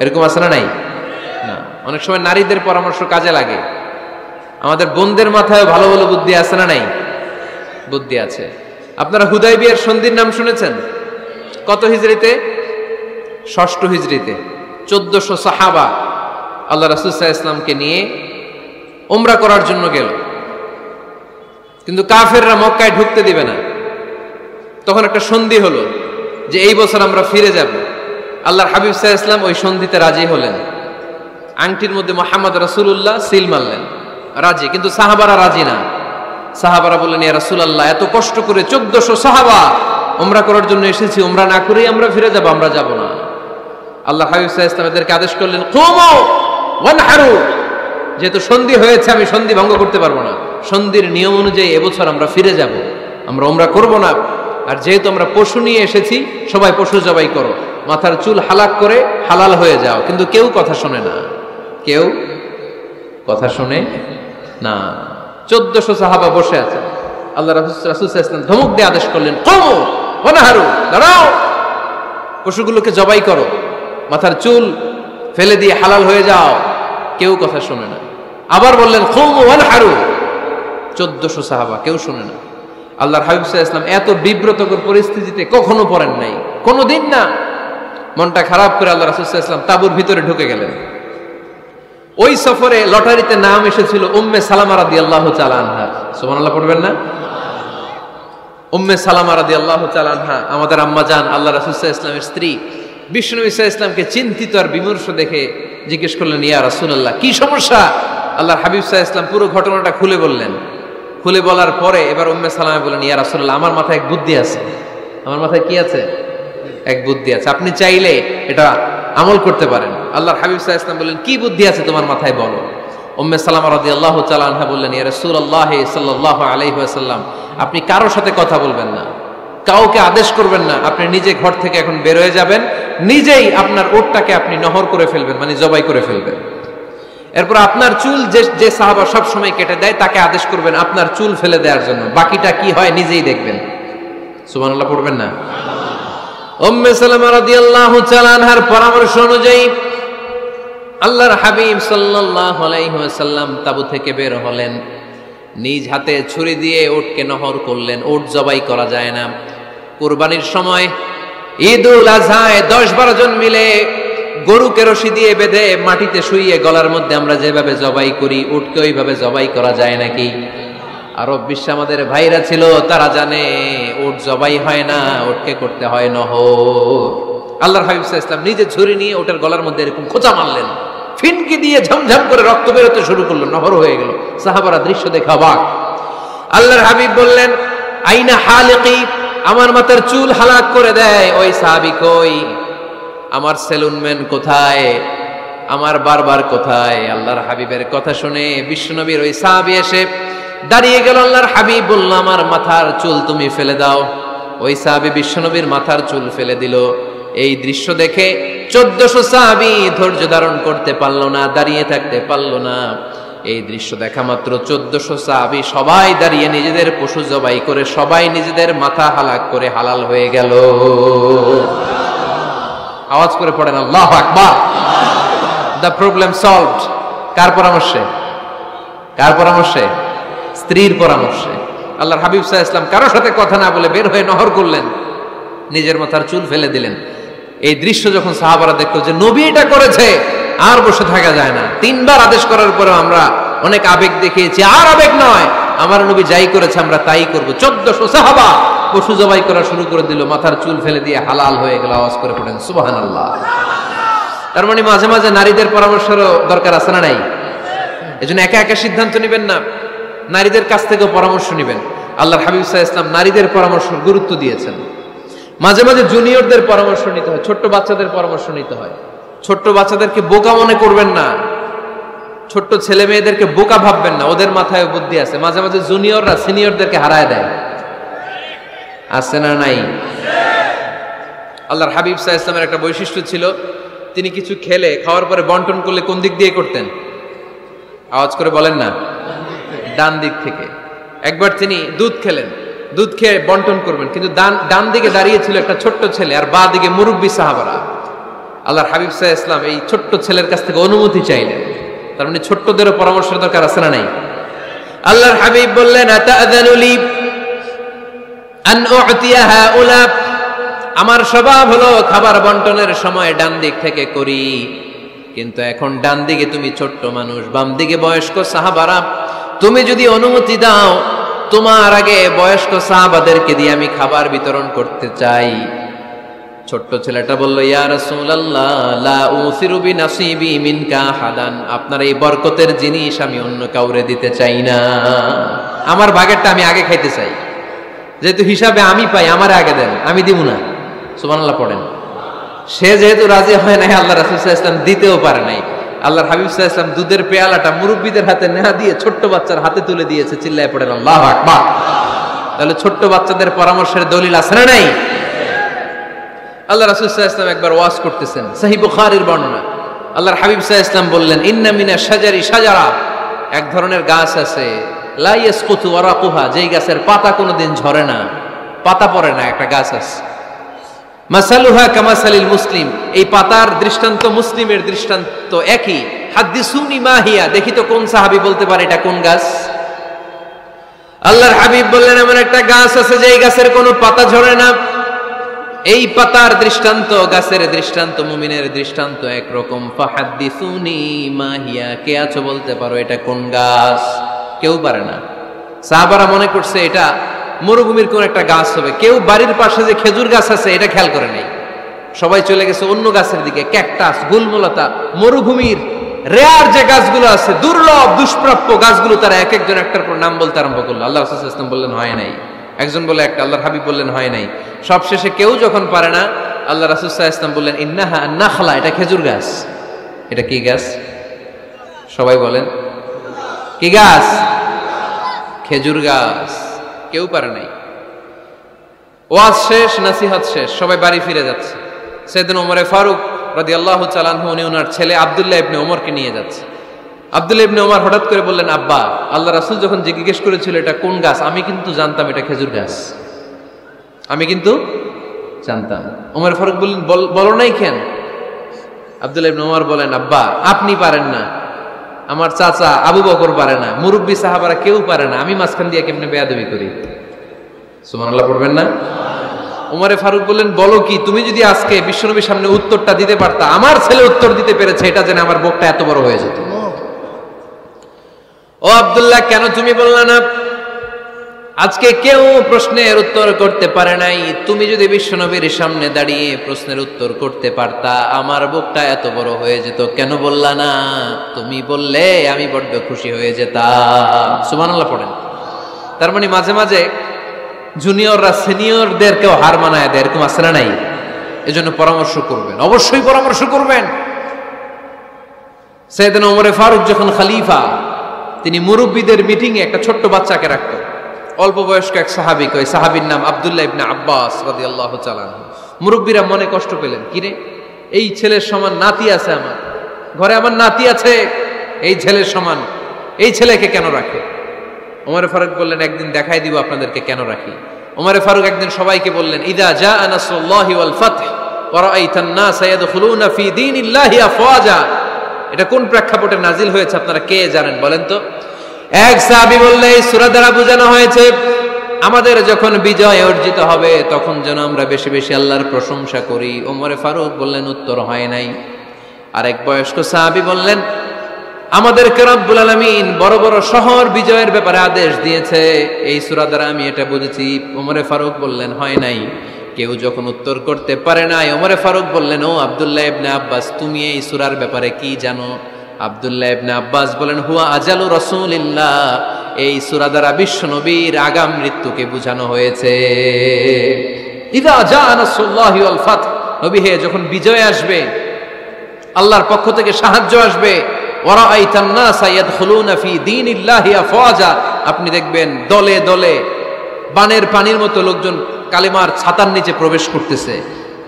এরকম আছে না নাই? না। অনেক সময় নারীদের পরামর্শ কাজে লাগে। আমাদের বোনদের মাথায় ভালো ভালো বুদ্ধি আছে না নাই? বুদ্ধি আছে। আপনারা হুদাইবিয়ার সন্ধির নাম শুনেছেন? কত হিজরিতে? 6ষ্ঠ হিজরিতে 1400 সাহাবা আল্লাহ রাসূল সাল্লাল্লাহু আলাইহি ওয়াসাল্লামকে নিয়ে উমরা করার জন্য গেল, কিন্তু কাফেররা মক্কায় ঢুকতে দিবে না। তখন একটা সন্ধি হলো যে এই বছর আমরা ফিরে যাব। আল্লাহর হাবিব সাল্লাল্লাহু আলাইহি ওয়াসাল্লাম ওই সন্ধিতে রাজি হলেন। আংটির মধ্যে মুহাম্মদ রাসূলুল্লাহ সিল মারলেন, রাজি। কিন্তু সাহাবারা রাজি না। সাহাবারা বললেন, ইয়া রাসূলুল্লাহ, এত কষ্ট করে 1400 সাহাবা উমরা করার জন্য এসেছি, উমরা না করেই আমরা ফিরে যাব, আমরা যাব না। আল্লাহ হাবিব সাল্লাল্লাহু আলাইহি ওয়াসাল্লাম এদেরকে আদেশ করলেন, কুমু ওয়ানহারু, যেহেতু সন্ধি হয়েছে আমি সন্ধি ভঙ্গ করতে পারবো না, সন্ধির নিয়ম অনুযায়ী এবছর আমরা ফিরে যাব, আমরা উমরা করব না। আর যেহেতু আমরা পশু নিয়ে এসেছি, সবাই পশু জবাই করো, মাথার চুল হালাক করে হালাল হয়ে যাও। কিন্তু কেউ কথা শোনে না, কেউ কথা শোনে না। 1400 সাহাবা বসে আছে। আল্লাহ রাসূল সাল্লাল্লাহু আলাইহি ওয়াসাল্লাম ধমক দিয়ে আদেশ করলেন, কুমু ওয়ানহারু, দাঁড়াও, পশুগুলোকে জবাই করো, মাথার চুল ফেলে দিয়ে হালাল হয়ে যাও। কেউ কথা শোনে না। আবার বললেন, কুমু ওয়ানহারু। 1400 সাহাবা, কেউ শোনে না। আল্লাহর হাবিব সাল্লাল্লাহু আলাইহি ওয়াসাল্লাম এত বিব্রতকর পরিস্থিতিতে কখনো পড়েন নাই, কোনোদিন না। মনটা খারাপ করে আল্লাহ রাসূল সাল্লাল্লাহু আলাইহি ওয়াসাল্লাম তাঁবুর ভিতরে ঢুকে গেলেন। ওই সফরে লটারিতে নাম এসেছিল উম্মে সালামা রাদিয়াল্লাহু তাআলা আনহা। সুবহানাল্লাহ পড়বেন না? উম্মে সালামা রাদিয়াল্লাহু তাআলা আনহা আমাদের আম্মা জান, আল্লাহ রাসূল সাল্লাল্লাহু আলাইহি ওয়াসাল্লামের স্ত্রী। বিষ্ণু নবী সাল্লাল্লাহু আলাইহি ওয়াসাল্লামকে চিন্তিত আর বিমর্ষ দেখে জিজ্ঞেস করলেন, ইয়া রাসূলুল্লাহ, কি সমস্যা? আল্লাহর হাবিব সাল্লাল্লাহু আলাইহি ওয়াসাল্লাম পুরো ঘটনাটা খুলে বললেন। খুলে বলার পরে এবার উম্মে সালামা বলেন, ইয়া রাসূলুল্লাহ, আমার মাথায় এক বুদ্ধি আছে। আমার মাথায় কি আছে? এক বুদ্ধি আছে, আপনি চাইলে এটা আমল করতে পারেন। আল্লাহর হাবিব সাল্লাল্লাহু আলাইহি ওয়াসাল্লাম বললেন, কি বুদ্ধি আছে তোমার মাথায়, বলো। উম্মে সালামা রাদিয়াল্লাহু তাআলা আনহা বললেন, ইয়া রাসূলুল্লাহ সাল্লাল্লাহু আলাইহি ওয়াসাল্লাম, আপনি কারোর সাথে কথা বলবেন না, কাউকে আদেশ করবেন না, আপনি নিজে ঘর থেকে এখন বের হয়ে যাবেন, নিজেই আপনার উটটাকে আপনি নহর করে ফেলবেন, মানে জবাই করে ফেলবেন। এরপর আপনার চুল যে সাহাবা সব সময় কেটে দেয় তাকে আদেশ করবেন আপনার চুল ফেলে দেওয়ার জন্য, বাকিটা কি হয় নিজেই দেখবেন। সুবহানাল্লাহ পড়বেন না? উম্মে সালামা রাদিয়াল্লাহু তাআলা আনহার পরামর্শ অনুযায়ী আল্লাহর হাবিব সাল্লাল্লাহু আলাইহি ওয়াসাল্লাম তাবু থেকে বের হলেন, নিজ হাতে ছুরি দিয়ে উটকে নহর করলেন। উট জবাই করা যায় না। কুরবানির সময় ঈদুল আজহায় 10-12 জন মিলে গরুকে রশি দিয়ে বেঁধে মাটিতে শুইয়ে গলার মধ্যে আমরা যেভাবে জবাই করি, উটকে ওইভাবে জবাই করা যায় নাকি? আরব বিশ্বে আমাদের ভাইরা ছিল, তারা জানে উট জবাই হয় না, উটকে করতে হয় নহর। আল্লাহর হাবিব সাল্লাল্লাহু আলাইহি ওয়াসাল্লাম নিজে ছুরি নিয়ে ওটার গলার মধ্যে এরকম খোঁচা মারলেন, ফিনকি দিয়ে ঝমঝম করে রক্ত বেরোতে শুরু করলো, নহর হয়ে গেল। সাহাবারা দৃশ্য দেখে অবাক। আল্লাহর হাবিব বললেন, আইনা হালিকি, আমার মাথার চুল হালাক করে দেয় ওই সাহাবী কই? আমার সেলুনম্যান কোথায়? আমার বারবার কোথায়? আল্লাহর হাবিবের কথা শুনে বিশ্বনবীর ওই সাহাবী এসে দাঁড়িয়ে গেল। আল্লাহর হাবিব বলল, আমার মাথার চুল তুমি ফেলে দাও। ওই সাহাবী বিশ্বনবীর মাথার চুল ফেলে দিল। এই দৃশ্য দেখে 1400 সাহাবী ধৈর্য ধারণ করতে পারল না, দাঁড়িয়ে থাকতে পারল না। এই দৃশ্য দেখা মাত্র 1400 সাহাবী সবাই দাঁড়িয়ে নিজেদের পশু জবাই করে সবাই নিজেদের মাথা হালাক করে হালাল হয়ে গেল। আওয়াজ করে পড়েন আল্লাহু আকবার। The problem solved. কার পরামর্শে? কার পরামর্শে? স্ত্রীর পরামর্শে। আল্লাহর হাবিব সাল্লাল্লাহু আলাইহি ওয়াসাল্লাম কারোর সাথে কথা না বলে বের হয়ে নহর করলেন, নিজের মাথার চুল ফেলে দিলেন। এই দৃশ্য যখন সাহাবারা দেখলো যে নবী এটা করেছে, আর বসে থাকা যায় না। 3 বার আদেশ করার পরেও আমরা অনেক আবেগ দেখিয়েছি, আর আবেগ নয়, আমার নবী যাই করেছে আমরা তাই করব। 1400 সাহাবা পশু জবাই করা শুরু করে দিল, মাথার চুল ফেলে দিয়ে হালাল হয়ে গেল। আওয়াজ করে পড়েন সুবহানাল্লাহ। তার মানে মাঝে মাঝে নারীদের পরামর্শেরও দরকার আছে না নাই? এজন্য একা একা সিদ্ধান্ত নেবেন না, নারীদের কাছ থেকেও পরামর্শ নেবেন। আল্লাহর হাবিব সাল্লাল্লাহু আলাইহি ওয়াসাল্লাম নারীদের পরামর্শের গুরুত্ব দিয়েছেন। মাঝে মাঝে জুনিয়রদের পরামর্শ নিতে হয়, ছোট্ট বাচ্চাদের পরামর্শ নিতে হয়। ছোট্ট বাচ্চাদেরকে বোকা মনে করবেন না, ছোট্ট ছেলে মেয়েদেরকে বোকা ভাববেন না, ওদের মাথায় বুদ্ধি আছে। মাঝে মাঝে জুনিয়ররা সিনিয়রদেরকে হারায় দেয়, আছে না নাই? আল্লাহর হাবিব সাল্লাল্লাহু আলাইহি ওয়াসাল্লামের একটা বৈশিষ্ট্য ছিল, তিনি কিছু খেলে খাওয়ার পরে বন্টন করলে কোন দিক দিয়ে করতেন? আওয়াজ করে বলেন না, ডান দিক থেকে। একবার তিনি দুধ খেলেন, দুধ খেয়ে বন্টন করবেন, কিন্তু ডান দিকে দাঁড়িয়ে ছিল একটা ছোট্ট ছেলে আর বাঁ দিকে মুরব্বী সাহাবারা। আল্লাহর হাবিব সাল্লাল্লাহু আলাইহি ওয়াসাল্লাম এই ছোট্ট ছেলের কাছ থেকে অনুমতি চাইলেন। তার মানে ছোট্টদেরও পরামর্শের দরকার আছে না নাই? আল্লাহর হাবিব বললেন, আতাযানু লি আন উ'তিয়া হাউলা, আমার স্বভাব হলো খাবার বন্টনের সময় ডান দিক থেকে করি, কিন্তু এখন ডান দিকে তুমি ছোট্ট মানুষ, বাম দিকে বয়স্ক সাহাবারা, তুমি যদি অনুমতি দাও তোমার আগে বয়স্ক সাহাবাদেরকে দিয়ে আমি খাবার বিতরণ করতে চাই। ছোট্ট ছেলেটা বলল, ইয়া রাসূলুল্লাহ, লা উসিরু বিনাসিবি মিনকা হাদান, আপনার এই বরকতের জিনিস আমি অন্য কাউরে দিতে চাই না, আমার ভাগেরটা আমি আগে খাইতে চাই, যেহেতু হিসাবে আমি পাই আমার আগে দেন, আমি দিব না। সুবহানাল্লাহ পড়েন। সে যেহেতু রাজি হয় নাই, আল্লাহ রাসূল সাল্লাল্লাহু আলাইহি ওয়াসাল্লাম দিতেও পারে নাই। আল্লাহর হাবিব সাল্লাল্লাহু আলাইহি ওয়াসাল্লাম দুধের পেয়ালাটা মুরব্বিদের হাতে নেহা দিয়ে ছোট্ট বাচ্চার হাতে তুলে দিয়েছে। চিল্লায় পড়েন আল্লাহু আকবার। তাহলে ছোট্ট বাচ্চাদের পরামর্শের দলিল আছে না নাই? আল্লাহ রাসূল সাল্লাল্লাহু আলাইহি ওয়াসাল্লাম একবার ওয়াজ করতেছেন, সহিহ বুখারীর বর্ণনা। আল্লাহর হাবিব সাল্লাল্লাহু আলাইহি ওয়াসাল্লাম বললেন, ইন্না মিনা শাজারি শাজারা, এক ধরনের গাছ আছে, লা ইয়াসকুতু ওয়ারাকুহা, যেই গাছের পাতা কোনোদিন ঝরে না, পাতা পড়ে না, একটা গাছ আছে। মাসালুহা কামাসালিল মুসলিম, এই পাতার দৃষ্টান্ত মুসলিমের দৃষ্টান্ত একই। হাদিসুনি মাহিয়া, দেখি তো কোন সাহাবী বলতে পারে এটা কোন গাছ? আল্লাহর হাবিব বললেন, এমন একটা গাছ আছে যেই গাছের কোনো পাতা ঝরে না, এই পাতার দৃষ্টান্ত, গাছের দৃষ্টান্ত, মুমিনের দৃষ্টান্ত একরকম। ফাহাদ্দিসুনি মা হিয়া, কে আছো বলতে পারো এটা কোন গাছ? কেউ পারে না। সাহাবারা মনে করছে এটা মরুভূমির কোন একটা গাছ হবে। কেউ বাড়ির পাশে যে খেজুর গাছ আছে এটা খেয়াল করে নাই, সবাই চলে গেছে অন্য গাছের দিকে। ক্যাকটাস, গুলমলতা, মরুভূমির রেয়ার যে গাছগুলো আছে, দুর্লভ দুষ্প্রাপ্য গাছগুলো তারা এক একজন একটার পর নাম বলতে আরম্ভ করলো। আল্লাহ রাসূল সাল্লাল্লাহু আলাইহি ওয়াসাল্লাম বললেন হয় নাই, একজন বলে একটা, আল্লাহর হাবিব বললেন হয় নাই। সবশেষে কেউ যখন পারে না, আল্লাহ রাসূল সাল্লাল্লাহু আলাইহি ওয়াসাল্লাম বললেন ইন্নাহা নাখলা, এটা খেজুর গাছ। এটা কি গাছ? সবাই বলেন কি গাছ? খেজুর গাছ। কেউ পারে নাই। ওয়াজ শেষ, নসিহত শেষ, সবাই বাড়ি ফিরে যাচ্ছে। সাইয়েদনা ওমর ফারুক রাদিয়াল্লাহু তাআলা আনহু উনি ওনার ছেলে আব্দুল্লাহ ইবনে ওমরকে নিয়ে যাচ্ছে। আব্দুল্লাহ ইবনে ওমর হঠাৎ করে বললেন, আব্বা, আল্লাহ রাসূল যখন জিজ্ঞেস করেছিল এটা কোন গাছ, আমি কিন্তু জানতাম এটা খেজুর গাছ, আমি কিন্তু জানতাম। ওমর ফারুক বললেন, বলো নাই কেন? আব্দুল্লাহ ইবনে ওমর বলেন, আব্বা আপনি পারেন না, আমার চাচা আবু বকর পারে না, মুরব্বী সাহাবারা কেউ পারে না, আমি মাঝখান দিয়ে কেমনে বেয়াদবি করি? সুবহানাল্লাহ পড়বেন না? ওমরে ফারুক বললেন, বলো কি? তুমি যদি আজকে বিশ্বনবীর সামনে উত্তরটা দিতে পারতা, আমার ছেলে উত্তর দিতে পেরেছে, এটা জেনে আমার বুকটা এত বড় হয়ে যেত। ও আব্দুল্লাহ, কেন তুমি বললা না? আজকে কেউ প্রশ্নের উত্তর করতে পারে নাই, তুমি যদি বিশ্বনবীর সামনে দাঁড়িয়ে প্রশ্নের উত্তর করতে পারতা, আমার বুকটা এত বড় হয়ে যেত। কেন বললা না? তুমি বললে আমি বড্ড খুশি হয়ে যেতাম। সুবহানাল্লাহ পড়েন। তার মানে মাঝে মাঝে জুনিয়ররা সিনিয়রদেরকেও হার মানায় দেয়, এরকম আছে না নাই? এজন্য পরামর্শ করবেন, অবশ্যই পরামর্শ করবেন। সাইয়েদনা ওমর ফারুক যখন খলিফা, তিনি মুরব্বীদের মিটিং এ একটা ছোট্ট বাচ্চাকে রাখতো, অল্প বয়স্ক এক সাহাবী। ওই সাহাবীর নাম আব্দুল্লাহ ইবনে আব্বাস রাদিয়াল্লাহু তাআলা আনহু। মুরব্বীরা মনে কষ্ট পেলেন, কিরে এই ছেলের সমান নাতি আছে আমার ঘরে, আমার নাতি আছে এই ছেলের সমান, এই ছেলেকে কেন রাখে? ওমর ফারুক বললেন, একদিন দেখাই দিব আপনাদেরকে কেন রাখি। ওমর ফারুক একদিন সবাইকে বললেন, ইদা জাআ নাসরুল্লাহি ওয়াল ফাতহ ওয়া রাআইতান নাসা ইয়াদখুলুনা ফি দীনিল্লাহি আফওয়াজা। এটা কোন প্রেক্ষাপটে নাজিল হয়েছে আপনারা কে জানেন বলেন তো? এক সাহাবী বললে, এই সূরা দ্বারা বোঝানো হয়েছে আমাদের যখন বিজয় অর্জিত হবে তখন যেন আমরা বেশি বেশি আল্লাহর প্রশংসা করি। ওমর ফারুক বললেন, উত্তর হয় নাই। আরেক বয়স্ক সাহাবী বললেন, আমাদেরকে রব্বুল আলামিন বড় বড় শহর বিজয়ের ব্যাপারে আদেশ দিয়েছে, এই সূরা দ্বারা আমি এটা বুঝেছি। ওমর ফারুক বললেন, হয় নাই। কেউ যখন উত্তর করতে পারে নাই, ওমর ফারুক বললেন, ও আব্দুল্লাহ ইবনে আব্বাস, তুমি এই সূরার ব্যাপারে কি জানো? আব্দুল্লাহ ইবনে আব্বাস বলেন, হুয়া আজালু রাসূলিল্লাহ, এই সূরা দ্বারা বিশ্বনবীর আগাম মৃত্যুকে বোঝানো হয়েছে। ইদা জাআ নাসরুল্লাহি ওয়াল ফাতহ, নবী হে যখন বিজয় আসবে, আল্লাহর পক্ষ থেকে সাহায্য আসবে, ওয়া রাআইতান নাসা ইয়াদখুলুনা ফি দীনিল্লাহি আফওয়াজা, আপনি দেখবেন দলে দলে বানের পানির মতো লোকজন কালিমার ছাতার নিচে প্রবেশ করতেছে।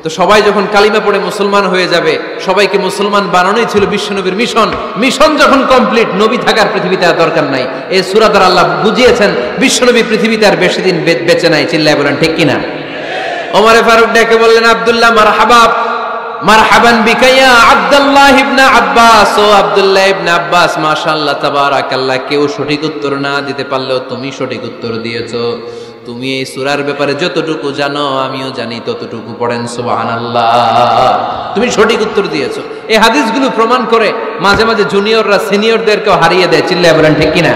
তো সবাই যখন কালিমা পড়ে মুসলমান হয়ে যাবে, সবাইকে মুসলমান বানানোই ছিল বিশ্বনবীর মিশন। মিশন যখন কমপ্লিট, নবী থাকার পৃথিবীতে আর দরকার নাই। এই সূরা দ্বারা আল্লাহ বুঝিয়েছেন বিশ্বনবী পৃথিবীতে আর বেশি দিন বেঁচে নাই। চিল্লায় বলেন ঠিক কিনা? ওমর ফারুক ডেকে বললেন, আব্দুল্লাহ মারহাবা, মারহাবান বিকা ইয়া আব্দুল্লাহ ইবনে আব্বাস। ও আব্দুল্লাহ ইবনে আব্বাস, মাশাআল্লাহ তাবারাকাল্লাহ, কেউ সঠিক উত্তর না দিতে পারলেও তুমি সঠিক উত্তর দিয়েছো। তুমি এই সূরার ব্যাপারে যতটুকু জানো আমিও জানি ততটুকু। পড়েন সুবহানাল্লাহ। তুমি সঠিক উত্তর দিয়েছো। এই হাদিসগুলো প্রমাণ করে মাঝে মাঝে জুনিয়ররা সিনিয়রদেরকেও হারিয়ে দেয়। চিল্লায় বলেন ঠিক কিনা?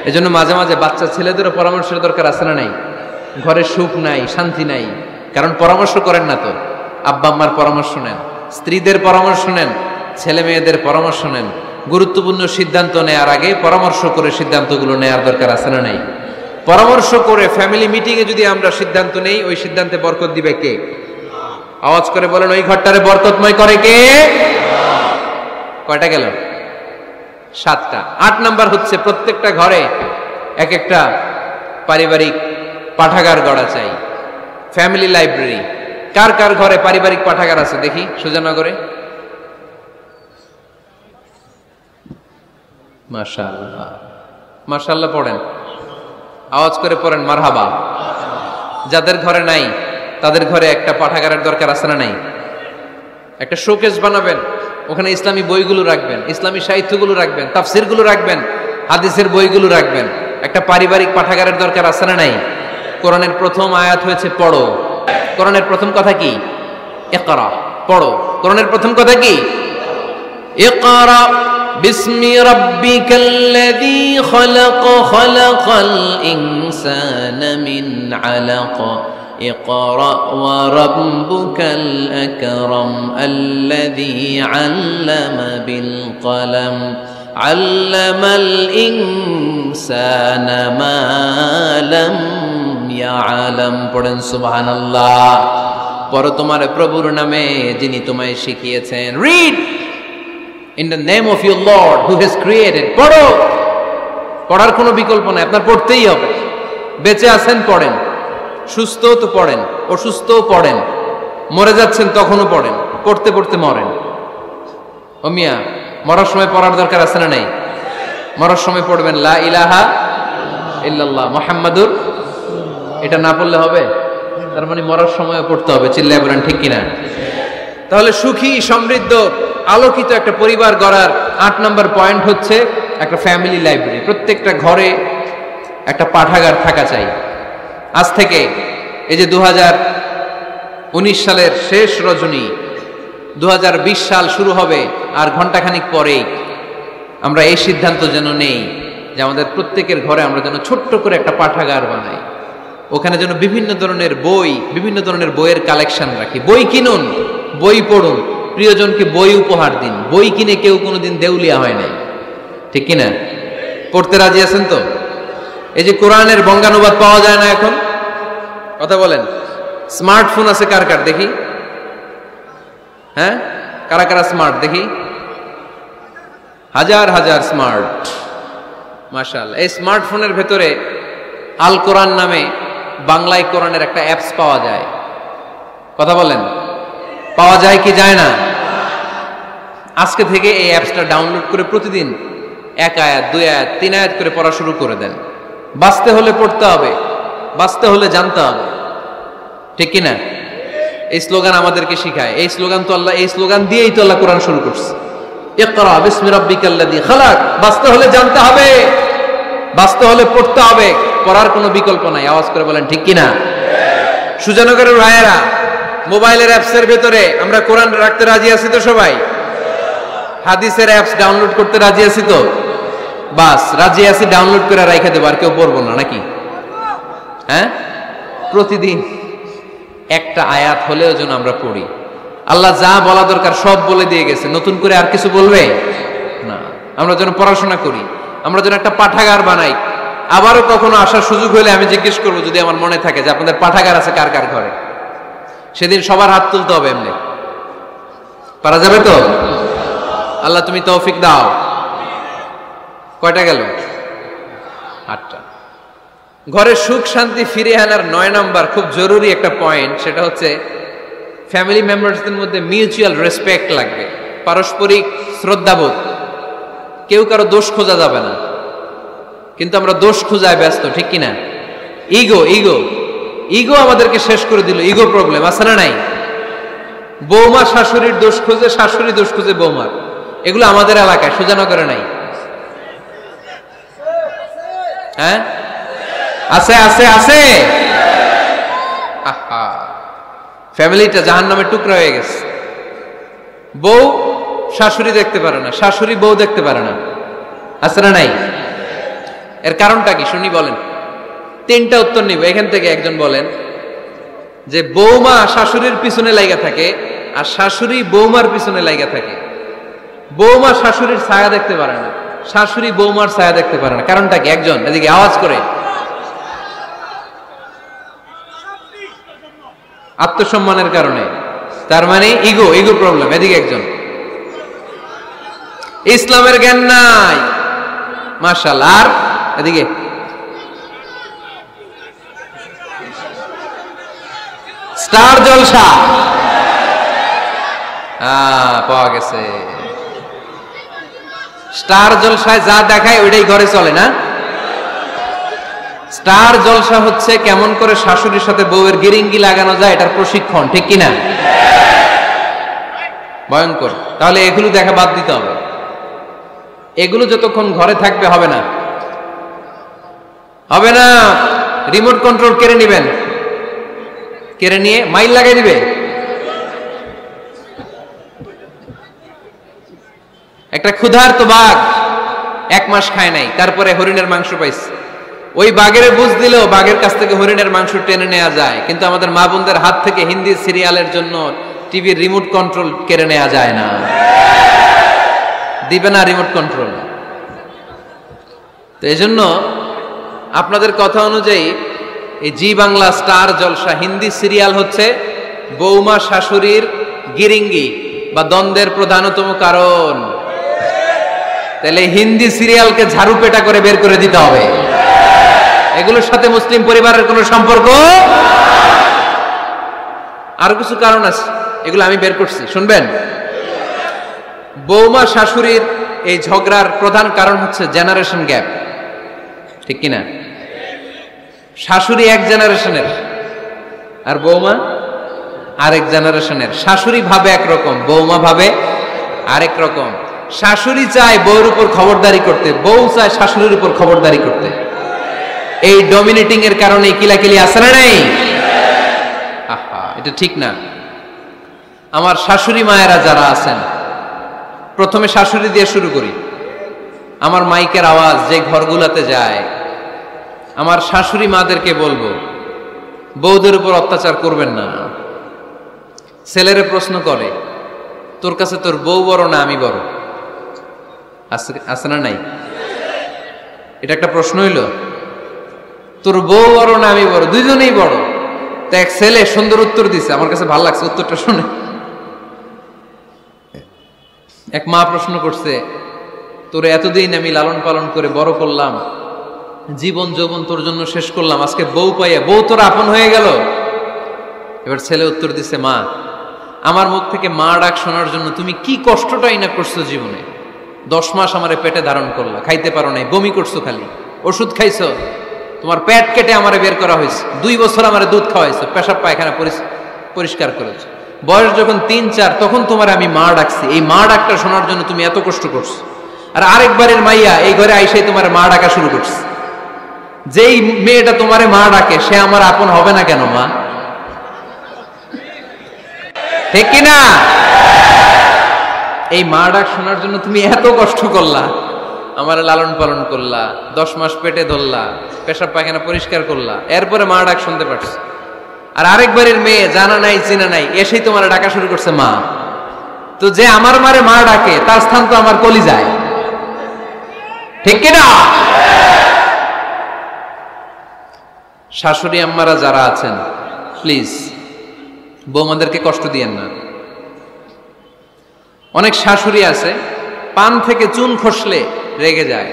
এজন্য মাঝে মাঝে বাচ্চা ছেলেদেরও পরামর্শের দরকার আছে না নাই? ঘরে সুখ নাই, শান্তি নাই, কারণ পরামর্শ করেন না তো। আব্বা আম্মার পরামর্শ নেন, স্ত্রীদের পরামর্শ নেন, ছেলে মেয়েদের পরামর্শ নেন। গুরুত্বপূর্ণ সিদ্ধান্ত নেওয়ার আগে পরামর্শ করে সিদ্ধান্তগুলো নেওয়ার দরকার আছে না নাই? পরামর্শ করে ফ্যামিলি মিটিংয়ে যদি আমরা সিদ্ধান্ত নেই, ওই সিদ্ধান্তে বরকত দিবে কে? আওয়াজ করে বলেন, ওই ঘরটারে বরকতময় করে কে? কয়টা গেল? 7টা। 8 নাম্বার হচ্ছে প্রত্যেকটা ঘরে এক একটা পারিবারিক পাঠাগার গড়া চাই, ফ্যামিলি লাইব্রেরি। কার কার ঘরে পারিবারিক পাঠাগার আছে দেখি সুজানগরে? মাশাআল্লাহ, মাশাআল্লাহ পড়েন, আওয়াজ করে পড়েন মারহাবা। যাদের ঘরে নাই তাদের ঘরে একটা পাঠাগারের দরকার আছে না নাই? একটা শোকেস বানাবেন, ওখানে ইসলামী বইগুলো রাখবেন, ইসলামী সাহিত্যগুলো রাখবেন, তাফসিরগুলো রাখবেন, হাদিসের বইগুলো রাখবেন। একটা পারিবারিক পাঠাগারের দরকার আছে না নাই? কোরআনের প্রথম আয়াত হয়েছে পড়ো। কোরআনের প্রথম কথা কি? ইকরা, পড়ো। কোরআনের প্রথম কথা কি? ইকরা বিসমি রাব্বিকাল্লাযী খালাক, খালাকাল ইনসানা মিন আলাক, ইকরা ওয়া রাব্বুকাল আকরাম আল্লাযী আল্লামা বিল কলম আল্লামাল ইনসানা মা লাম ইয়ালাম। পড়েন সুবহানাল্লাহ। পড়ো তোমার প্রভুর নামে যিনি তোমায় শিখিয়েছেন। Read in the name of your Lord who has created. পড়ো, পড়ার কোনো বিকল্প নাই, আপনার পড়তেই হবে। বেঁচে আছেন পড়েন, সুস্থ তো পড়েন, অসুস্থও পড়েন, মরে যাচ্ছেন তখনও পড়েন, পড়তে পড়তে মরেন। ও মিয়া, মরার সময় পড়ার দরকার আছে না নাই? মরার সময় পড়বেন লা ইলাহা ইল্লাল্লাহ মুহাম্মাদুর, এটা না পড়লে হবে? তার মানে মরার সময় পড়তে হবে। চিল্লায় বলেন ঠিক কিনা? তাহলে সুখী, সমৃদ্ধ, আলোকিত একটা পরিবার গড়ার 8 নম্বর পয়েন্ট হচ্ছে একটা ফ্যামিলি লাইব্রেরি। প্রত্যেকটা ঘরে একটা পাঠাগার থাকা চাই। আজ থেকে এই যে 2019 সালের শেষ রজনী, 2020 সাল শুরু হবে আর ঘন্টাখানিক পরেই আমরা এই সিদ্ধান্ত যেন নেই যে আমাদের প্রত্যেকের ঘরে আমরা যেন ছোট্ট করে একটা পাঠাগার বানাই। ওখানে যেন বিভিন্ন ধরনের বই, বিভিন্ন ধরনের বইয়ের কালেকশন রাখি। বই কিনুন, বই পড়ুন, প্রিয়জনকে বই উপহার দিন। বই কিনে কেউ কোনোদিন দেউলিয়া হয় নাই, ঠিক কিনা? পড়তে রাজি আছেন তো? এই যে কোরআনের বঙ্গানুবাদ পাওয়া যায় না এখন, কথা বলেন। স্মার্টফোন আছে কার কার দেখি? হ্যাঁ, কারা কারা স্মার্ট দেখি? হাজার হাজার স্মার্ট, মাশাআল্লাহ। এই স্মার্টফোনের ভেতরে আল কোরআন নামে বাংলায় কোরআনের একটা অ্যাপস পাওয়া যায়। কথা বলেন, পাওয়া যায় কি যায় না? আজকে থেকে এই অ্যাপসটা ডাউনলোড করে প্রতিদিন 1 আয়াত, 2 আয়াত, 3 আয়াত করে পড়া শুরু করে দেন। বাঁচতে হলে পড়তে হবে, বাঁচতে হলে জানতে হবে, ঠিক কিনা? এই স্লোগান আমাদেরকে শিখায়। এই স্লোগান তো আল্লাহ, এই স্লোগান দিয়েই তো আল্লাহ কোরআন শুরু করছে। ইকরা বিসমি রাব্বিকাল্লাযী খালাক। বাঁচতে হলে জানতে হবে, বাঁচতে হলে পড়তে হবে, পড়ার কোনো বিকল্প নাই। আওয়াজ করে বলেন ঠিক কিনা? সুজানগরের ভাইয়েরা, মোবাইলের অ্যাপসের ভেতরে আমরা কোরআন রাখতে রাজি আছি তো সবাই? হাদিসের অ্যাপস ডাউনলোড করতে রাজি আছি তো? বাস রাজি আছি, ডাউনলোড করে রাইখা দেবো, আর কেউ পড়বো না নাকি? হ্যাঁ, প্রতিদিন একটা আয়াত হলেও যেন আমরা পড়ি। আল্লাহ যা বলা দরকার সব বলে দিয়ে গেছে, নতুন করে আর কিছু বলবে না। আমরা যেন পড়াশোনা করি, আমরা যেন একটা পাঠাগার বানাই। আবারও কখনো আসার সুযোগ হলে আমি জিজ্ঞেস করবো, যদি আমার মনে থাকে যে আপনাদের পাঠাগার আছে কার কার ঘরে, সেদিন সবার হাত তুলতে হবে। এমনি পারা যাবে তো? আল্লাহ তুমি তৌফিক দাও। কয়টা গেল? 8টা। ঘরে সুখ শান্তি ফিরে আনার 9 নম্বর খুব জরুরি একটা পয়েন্ট, সেটা হচ্ছে ফ্যামিলি মেম্বারসদের মধ্যে মিউচুয়াল রেসপেক্ট লাগবে, পারস্পরিক শ্রদ্ধাবোধ। কেউ কারো দোষ খোঁজা যাবে না, কিন্তু আমরা দোষ খোঁজায় ব্যস্ত, ঠিক কিনা? ইগো ইগো ইগো আমাদেরকে শেষ করে দিল। ইগো প্রবলেম আছে না নাই? বৌমা শাশুড়ির দোষ খুঁজে, শাশুড়ি দোষ খুঁজে বৌমার। এগুলো আমাদের এলাকায়, সুজানগরে নাই। হ্যাঁ, আছে আছে আছে। ফ্যামিলিটা জাহান্নামের টুকরা হয়ে গেছে। বউ শাশুড়ি দেখতে পারে না, শাশুড়ি বউ দেখতে পারে না, আছে না নাই? এর কারণটা কি শুনি, বলেন। 3টা উত্তর নিব এখান থেকে। একজন বলেন যে বৌমা শাশুড়ির পিছনে লাইগা থাকে আর শাশুড়ি বৌমার পিছনে লাইগা থাকে। বৌমা শাশুড়ির ছায়া দেখতে পারে না, শাশুড়ি বৌমার ছায়া দেখতে পারে না। কারণটা কি? একজন এদিকে আওয়াজ করে। আত্মসম্মানের কারণে। তার মানে ইগো, ইগো প্রবলেম। এদিকে একজন। ইসলামের জ্ঞান নাই, মাশাআল্লাহ। আর এদিকে স্টার জলসা পাওয়া গেছে। স্টার জলসায় যা দেখায় ওইটাই ঘরে চলে না। স্টার জলসা হচ্ছে কেমন করে শাশুড়ির সাথে বউয়ের গিরিঙ্গি লাগানো যায়, এটার প্রশিক্ষণ, ঠিক কিনা? ভয়ঙ্কর। তাহলে এগুলো দেখা বাদ দিতে হবে। এগুলো যতক্ষণ ঘরে থাকবে হবে না, হবে না। রিমোট কন্ট্রোল কেড়ে নেবেন। কেড়ে নিয়ে মাইল লাগাই দিবে। একটা ক্ষুধার্ত বাঘ 1 মাস খায় নাই, তারপরে হরিণের মাংস পাইছে। ওই বাঘের বুঝ দিলেও বাঘের কাছ থেকে হরিণের মাংস টেনে নেওয়া যায়, কিন্তু আমাদের মা বোনদের হাত থেকে হিন্দি সিরিয়ালের জন্য টিভির রিমোট কন্ট্রোল কেড়ে নেওয়া যায় না। দিবে না রিমোট কন্ট্রোল। তো এজন্য আপনাদের কথা অনুযায়ী এই জি বাংলা স্টার জলসা হিন্দি সিরিয়াল হচ্ছে বৌমা শাশুড়ির গিরিঙ্গি বা দ্বন্দ্বের প্রধানতম কারণ। তাহলে হিন্দি সিরিয়ালকে ঝাড়ু পেটা করে বের করে দিতে হবে। এগুলোর সাথে মুসলিম পরিবারের কোনো সম্পর্ক। আরো কিছু কারণ আছে, এগুলো আমি বের করছি, শুনবেন। বৌমা শাশুড়ির এই ঝগড়ার প্রধান কারণ হচ্ছে জেনারেশন গ্যাপ, ঠিক কিনা? শাশুড়ি এক জেনারেশনের আর বৌমা আরেক জেনারেশনের। শাশুড়ি ভাবে একরকম, বৌমা ভাবে আরেক রকম। শাশুড়ি চায় বউর উপর খবরদারি করতে, বউ চায় শাশুড়ির উপর খবরদারি করতে। এই ডমিনেটিং এর কারণে কিলাকিলি আছে না নাই? আহা, এটা ঠিক না। আমার শাশুড়ি মায়েরা যারা আছেন, প্রথমে শাশুড়ি দিয়ে শুরু করি। আমার মাইকের আওয়াজ যে ঘরগুলোতে যায়, আমার শাশুড়ি মাদেরকে বলবো, বউদের উপর অত্যাচার করবেন না। ছেলেরে প্রশ্ন করে, তোর কাছে তোর বউ বড় না আমি বড়? আছে না নাই? এটা একটা প্রশ্ন হইল। তোর বউ বড় না আমি বড়? দুইজনেই বড়। তো এক ছেলে সুন্দর উত্তর দিছে, আমার কাছে ভালো লাগছে উত্তরটা শুনে। এক মা প্রশ্ন করছে, তোর এতদিন আমি লালন পালন করে বড় করলাম, জীবন যৌবন তোর জন্য শেষ করলাম, আজকে বউ পাইয়া বউ তোর আপন হয়ে গেল। এবার ছেলে উত্তর দিছে, মা, আমার মুখ থেকে মা ডাক শোনার জন্য তুমি কি কষ্টটাই না করছো জীবনে। 10 মাস আমারে পেটে ধারণ করলা, খাইতে পারো নাই, বমি করছো, খালি ওষুধ খাইছো, তোমার পেট কেটে আমারে বের করা হয়েছে, 2 বছর আমারে দুধ খাওয়াইছো, পেশাব পায়খানা পরিষ্কার করেছো। বয়স যখন 3-4 তখন তোমার আমি মা ডাকছি, এই মা ডাকটা শোনার জন্য তুমি এত কষ্ট করছো। আর আরেকবারের মাইয়া এই ঘরে আইসাই তোমার মা ডাকা শুরু করছে। যেই মেয়েটা তোমারে মা ডাকে সে আমার আপন হবে না কেন মা? ঠিক কিনা? এই মা ডাক শোনার জন্য তুমি এত কষ্ট করলা, আমার লালন পালন করলা, 10 মাস পেটে ধরলা, পেশাব পায়খানা পরিষ্কার করলা, এরপরে মা ডাক শুনতে পারছো। আর আরেকবারের মেয়ে জানা নাই চিনা নাই এসেই তোমার ডাকা শুরু করছে মা। তো যে আমার মারে মা ডাকে তার স্থান তো আমার কলিজায়, ঠিক কিনা? শাশুড়ি আম্মারা যারা আছেন, প্লিজ বৌমাদেরকে কষ্ট দিয়েন না। অনেক শাশুড়ি আছে পান থেকে চুন খসলে রেগে যায়,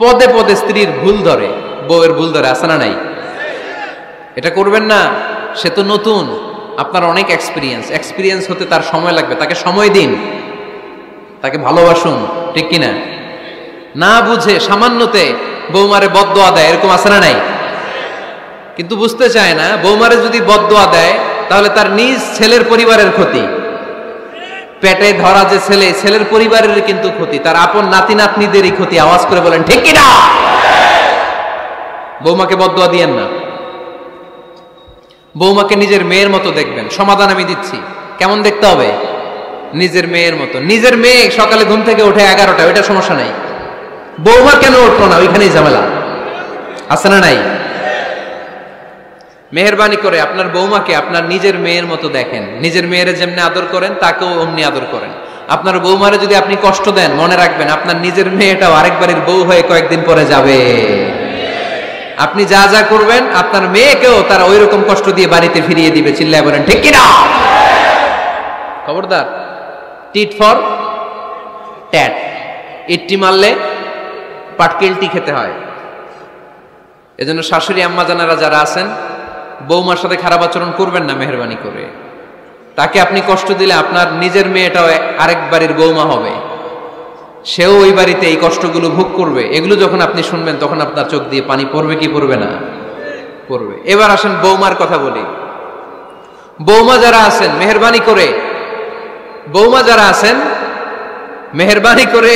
পদে পদে স্ত্রীর ভুল ধরে, বউয়ের ভুল ধরে, আছে না নাই? এটা করবেন না। সে তো নতুন, আপনার অনেক এক্সপিরিয়েন্স হতে তার সময় লাগবে। তাকে সময় দিন, তাকে ভালোবাসুন, ঠিক কিনা? না বুঝে সামান্যতে বৌমারে বদদোয়া দেয়, এরকম আছে না নাই? কিন্তু বুঝতে চায় না, বৌমারে যদি বদদোয়া দেয় তাহলে তার নিজ ছেলের পরিবারের ক্ষতি। পেটে ধরা যে ছেলে, ছেলের পরিবারের কিন্তু ক্ষতি, তার আপন নাতি নাতনিদেরই ক্ষতি। আওয়াজ করে বলেন ঠিক কিনা? বৌমাকে বদদোয়া দিয়েন না। বৌমাকে নিজের মেয়ের মতো দেখবেন। সমাধান আমি দিচ্ছি, কেমন দেখতে হবে? নিজের মেয়ের মতো। নিজের মেয়ে সকালে ঘুম থেকে ওঠে 11টা, ওইটা সমস্যা নাই। বৌমা কেন উঠলো না, ওইখানেই ঝামেলা, আছে না নাই? মেহেরবানি করে আপনার বৌমাকে আপনার নিজের মেয়ের মতো দেখেন। নিজের মেয়েরে যেমনি আদর করেন তাকেও অমনি আদর করেন। আপনার বৌমারে যদি আপনি কষ্ট দেন, মনে রাখবেন আপনার নিজের মেয়েটাও আরেকবারের বউ হয়ে কয়েকদিন পরে যাবে। আপনি যা যা করবেন আপনার মেয়েকেও তারা ওই রকম কষ্ট দিয়ে বাড়িতে ফিরিয়ে দিবে। চিল্লায় বলেন ঠিক কিনা? খবরদার, টিট ফর ট্যাট। ইট্টি মারলে পাটকেলটি খেতে হয়। এজন্য শাশুড়ি আম্মা জানারা যারা আছেন, বৌমার সাথে খারাপ আচরণ করবেন না মেহেরবানি করে। তাকে আপনি কষ্ট দিলে আপনার নিজের মেয়েটাও আরেক বাড়ির বৌমা হবে, সেও ওই বাড়িতে এই কষ্টগুলো ভোগ করবে। এগুলো যখন আপনি শুনবেন তখন আপনার চোখ দিয়ে পানি পড়বে কি পড়বে না? পড়বে। এবার আসেন বৌমার কথা বলি। বৌমা যারা আছেন মেহেরবানি করে, বৌমা যারা আছেন মেহেরবানি করে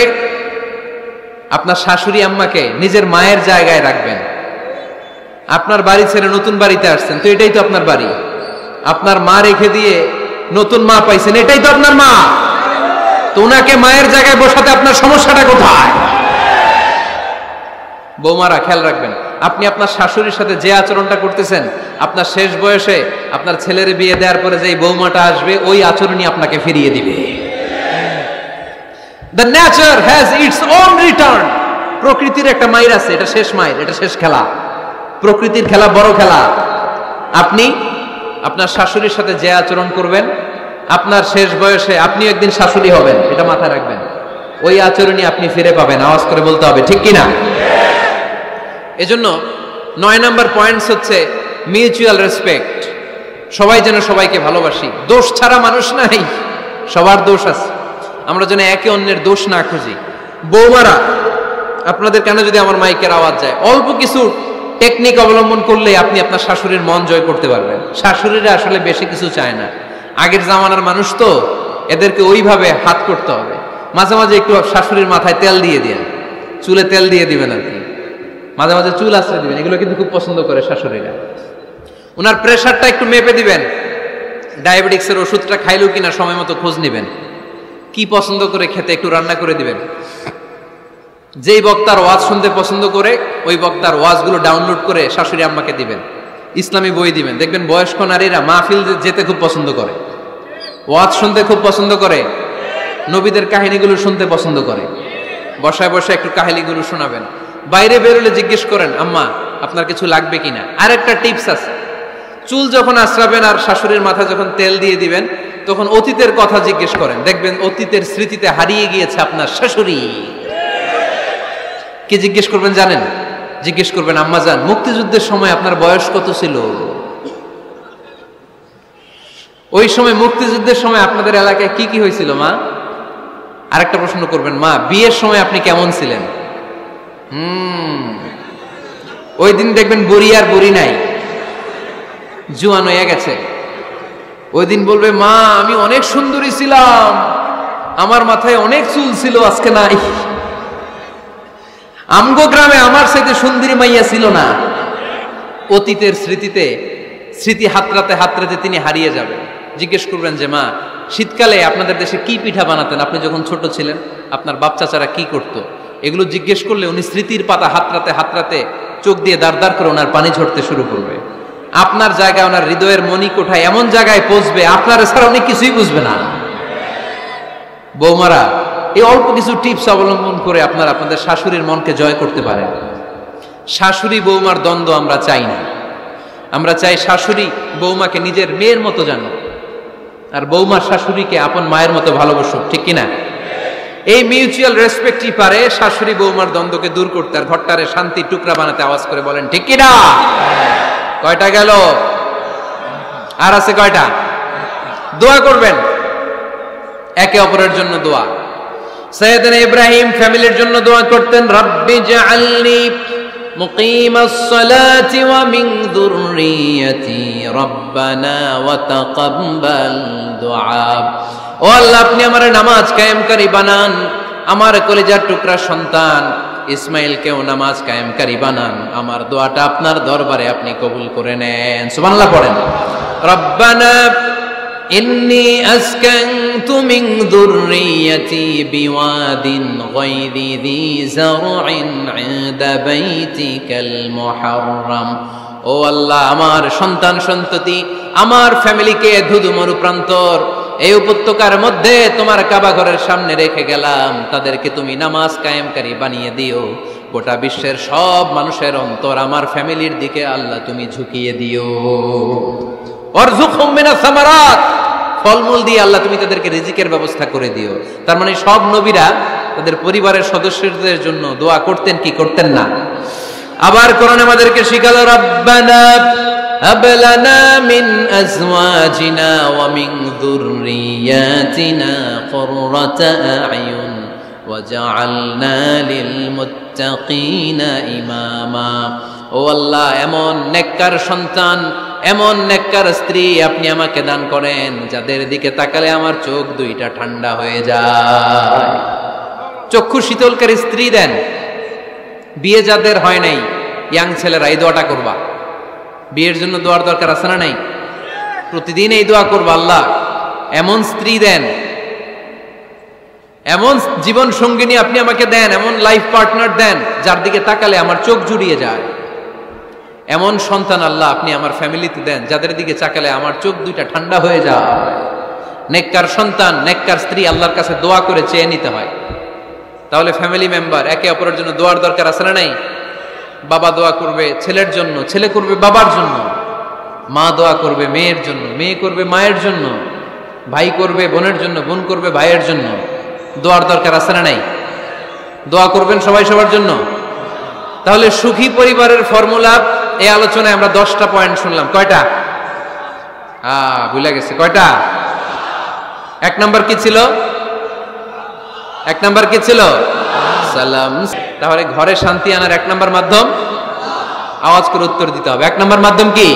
আপনার শাশুড়ি আম্মাকে নিজের মায়ের জায়গায় রাখবেন। আপনার বাড়ি ছেড়ে নতুন বাড়িতে আসছেন, তো এটাই তো আপনার বাড়ি। আপনার মা রেখে দিয়ে নতুন মা পাইছেন, এটাই তো আপনার মা। তো উনাকে মায়ের জায়গায় বসাতে আপনার সমস্যাটা কোথায়? বৌমারা খেয়াল রাখবেন, আপনি আপনার শাশুড়ির সাথে যে আচরণটা করতেছেন, আপনার শেষ বয়সে আপনার ছেলের বিয়ে দেওয়ার পরে যে বৌমাটা আসবে, ওই আচরণই আপনাকে ফিরিয়ে দিবে। The nature has its own return. প্রকৃতির একটা মাইর আছে, এটা শেষ মাইর, এটা শেষ খেলা। প্রকৃতির খেলা বড় খেলা। আপনি আপনার শাশুড়ির সাথে যে আচরণ করবেন, আপনার শেষ বয়সে আপনি একদিন শাশুড়ি হবেন, এটা মাথায় রাখবেন। ওই আচরণই আপনি ফিরে পাবেন। আওয়াজ করে বলতে হবে, ঠিক কিনা? এজন্য 9 নম্বর পয়েন্টস হচ্ছে মিউচুয়াল রেসপেক্ট। সবাই যেন সবাইকে ভালোবাসি। দোষ ছাড়া মানুষ নাই, সবার দোষ আছে। আমরা যেন একে অন্যের দোষ না খুঁজি। বৌমারা, আপনাদের কেন যদি আমার মাইকের আওয়াজ যায়, অল্প কিছু টেকনিক অবলম্বন করলে আপনি আপনার শাশুড়ির মন জয় করতে পারবেন। শাশুড়িরা আসলে বেশি কিছু চায় না, আগের জামানার মানুষ তো, এদেরকে ওইভাবে হাত করতে হবে। মাঝে মাঝে একটু শাশুড়ির মাথায় তেল দিয়ে দিন, চুলে তেল দিয়ে দিবেন আর কি, মাঝে মাঝে চুল আশ্রয় দিবেন, এগুলো কিন্তু খুব পছন্দ করে শাশুড়িরা। ওনার প্রেশারটা একটু মেপে দিবেন, ডায়াবেটিক্সের ওষুধটা খাইলো কিনা সময় মতো খোঁজ নিবেন, কি পছন্দ করে খেতে একটু রান্না করে দিবেন। যেই বক্তার ওয়াজ শুনতে পছন্দ করে, ওই বক্তার ওয়াজগুলো ডাউনলোড করে শাশুড়ি আম্মাকে দিবেন, ইসলামী বই দিবেন। দেখবেন বয়স্ক নারীরা মাহফিল যেতে খুব পছন্দ করে, ওয়াজ শুনতে খুব পছন্দ করে, নবীদের কাহিনীগুলো শুনতে পছন্দ করে। বসায় বসায় একটু কাহিনীগুলো শোনাবেন। বাইরে বেরোলে জিজ্ঞেস করেন, আম্মা আপনার কিছু লাগবে কিনা। আরেকটা টিপস আছে, চুল যখন আশ্রাবেন আর শাশুড়ির মাথা যখন তেল দিয়ে দিবেন, তখন অতীতের কথা জিজ্ঞেস করেন। দেখবেন অতীতের স্মৃতিতে হারিয়ে গিয়েছে আপনার শাশুড়ি। কি জিজ্ঞেস করবেন জানেন? জিজ্ঞেস করবেন, আম্মা জান, মুক্তিযুদ্ধের সময় আপনার বয়স কত ছিল? ওই সময় মুক্তিযুদ্ধের সময় আপনাদের এলাকায় কি কি হয়েছিল মা? আরেকটা প্রশ্ন করবেন, মা বিয়ের সময় আপনি কেমন ছিলেন? ওই দিন দেখবেন বুড়ি আর বুড়ি নাই, জুয়ান হয়ে গেছে। ওই দিন বলবে, মা আমি অনেক সুন্দরী ছিলাম, আমার মাথায় অনেক চুল ছিল, আজকে নাই। আমগো গ্রামে আমার সাথে সুন্দরী মাইয়া ছিল না। অতীতের স্মৃতিতে, স্মৃতি হাতরাতে হাতরাতে তিনি হারিয়ে যাবেন। জিজ্ঞেস করবেন যে, মা শীতকালে আপনাদের দেশে কি পিঠা বানাতেন আপনি যখন ছোট ছিলেন, আপনার বাপ চাচারা কি করতো? এগুলো জিজ্ঞেস করলে উনি স্মৃতির পাতা হাতরাতে হাতরাতে চোখ দিয়ে দাঁড় দাঁড় করে ওনার পানি ঝরতে শুরু করবে। আপনার জায়গায়, ওনার হৃদয়ের মনি কোঠায় এমন জায়গায় পৌঁছবে, আপনার ছাড়া উনি কিছুই বুঝবে না। বৌমারা, এই অল্প কিছু টিপস অবলম্বন করে আপনারা আপনাদের শাশুড়ির মনকে জয় করতে পারেন। শাশুড়ি বৌমার দ্বন্দ্ব আমরা চাই না। আমরা চাই শাশুড়ি বৌমাকে নিজের মেয়ের মতো জানো, আর বৌমা শাশুড়িকে আপন মায়ের মতো ভালোবাসুক, ঠিক কিনা? এই মিউচুয়াল রেসপেক্টই পারে শাশুড়ি বৌমার দ্বন্দ্বকে দূর করতে, আর ঘরটারে শান্তি টুকরা বানাতে। আওয়াজ করে বলেন, ঠিক কিনা? কয়টা গেল? আর আছে কয়টা? দোয়া করবেন একে অপরের জন্য। দোয়া, সাইয়েদনা ইব্রাহিম ফ্যামিলির জন্য দোয়া করতেন, রব্বি জাআলনি মুকিমাস সালাতি ওয়া মিন যুররিয়াতি রব্বানা ওয়া তাকাব্বাল দুআ। ও আল্লাহ, আপনি আমারে নামাজ কায়েমকারী বানান, আমার কলিজার টুকরা সন্তান ইসমাইলকেও নামাজ কায়েমকারী বানান। আমার দোয়াটা আপনার দরবারে আপনি কবুল করে নেন। সুবহানাল্লাহ পড়েন। রব্বানা ইন্নী আসকানতু মিন যুররিয়াতি বিওয়াদিন গায়রি যী যারইন ইনদা বাইতিকাল মুহাররাম। ও আল্লাহ, আমার সন্তান সন্ততি, আমার ফ্যামিলিকে ধুধু মরুপ্রান্তর এই উপত্যকার মধ্যে তোমার কাবা ঘরের সামনে রেখে গেলাম, তাদেরকে তুমি নামাজ কায়েমকারী বানিয়ে দিও। গোটা বিশ্বের সব মানুষের অন্তর আমার ফ্যামিলির দিকে আল্লাহ তুমি ঝুঁকিয়ে দিও। ওয়ারযুকহুম মিনাস সামারাত, ফলমূল দিয়ে আল্লাহ তুমি তাদেরকে রিজিকের ব্যবস্থা করে দিও। তার মানে সব নবীরা তাদের পরিবারের সদস্যদের জন্য দোয়া করতেন কি করতেন না? আবার কোরআন আমাদেরকে শিখালো, রব্বানা হাব লানা মিন আজওয়াজিনা ওয়া মিন যুররিয়াতিনা কুররাতা আ'য়ুন ওয়াজআলনা লিল মুত্তাকিনা ইমামা। ও আল্লাহ, এমন নেককার সন্তান, এমন নেককার স্ত্রী আপনি আমাকে দান করেন, যাদের দিকে তাকালে আমার চোখ দুইটা ঠান্ডা হয়ে যায়। চক্ষু শীতলকারী স্ত্রী দেন। বিয়ে যাদের হয় নাই, ইয়াং ছেলেরা এই দোয়াটা করবা। বিয়ের জন্য দোয়ার দরকার আছে না নাই? প্রতিদিন এই দোয়া করবো, আল্লাহ এমন স্ত্রী দেন, এমন জীবন সঙ্গিনী আপনি আমাকে দেন, এমন লাইফ পার্টনার দেন যার দিকে তাকালে আমার চোখ জুড়িয়ে যায়। এমন সন্তান আল্লাহ আপনি আমার ফ্যামিলিতে দেন যাদের দিকে তাকালে আমার চোখ দুইটা ঠান্ডা হয়ে যায়। নেককার সন্তান, নেককার স্ত্রী আল্লাহর কাছে দোয়া করে চেয়ে নিতে হয়। তাহলে ফ্যামিলি মেম্বার একে অপরের জন্য দোয়ার দরকার আছে না নাই? বাবা দোয়া করবে ছেলের জন্য, ছেলে করবে বাবার জন্য, মা দোয়া করবে মেয়ের জন্য, মেয়ে করবে মায়ের জন্য, ভাই করবে বোনের জন্য, বোন করবে ভাইয়ের জন্য। দোয়ার দরকার আছে না নাই? দোয়া করবেন সবাই সবার জন্য। তাহলে সুখী পরিবারের ফর্মুলা এই আলোচনায় আমরা 10টা পয়েন্ট শুনলাম। কয়টা? ভুলে গেছে। কয়টা? 1 নাম্বার কি ছিল? 1 নাম্বার কি ছিল? সালাম। তাহলে ঘরে শান্তি আনার 1 নাম্বার মাধ্যম, আওয়াজ করে উত্তর দিতে হবে। 1 নাম্বার মাধ্যম কি?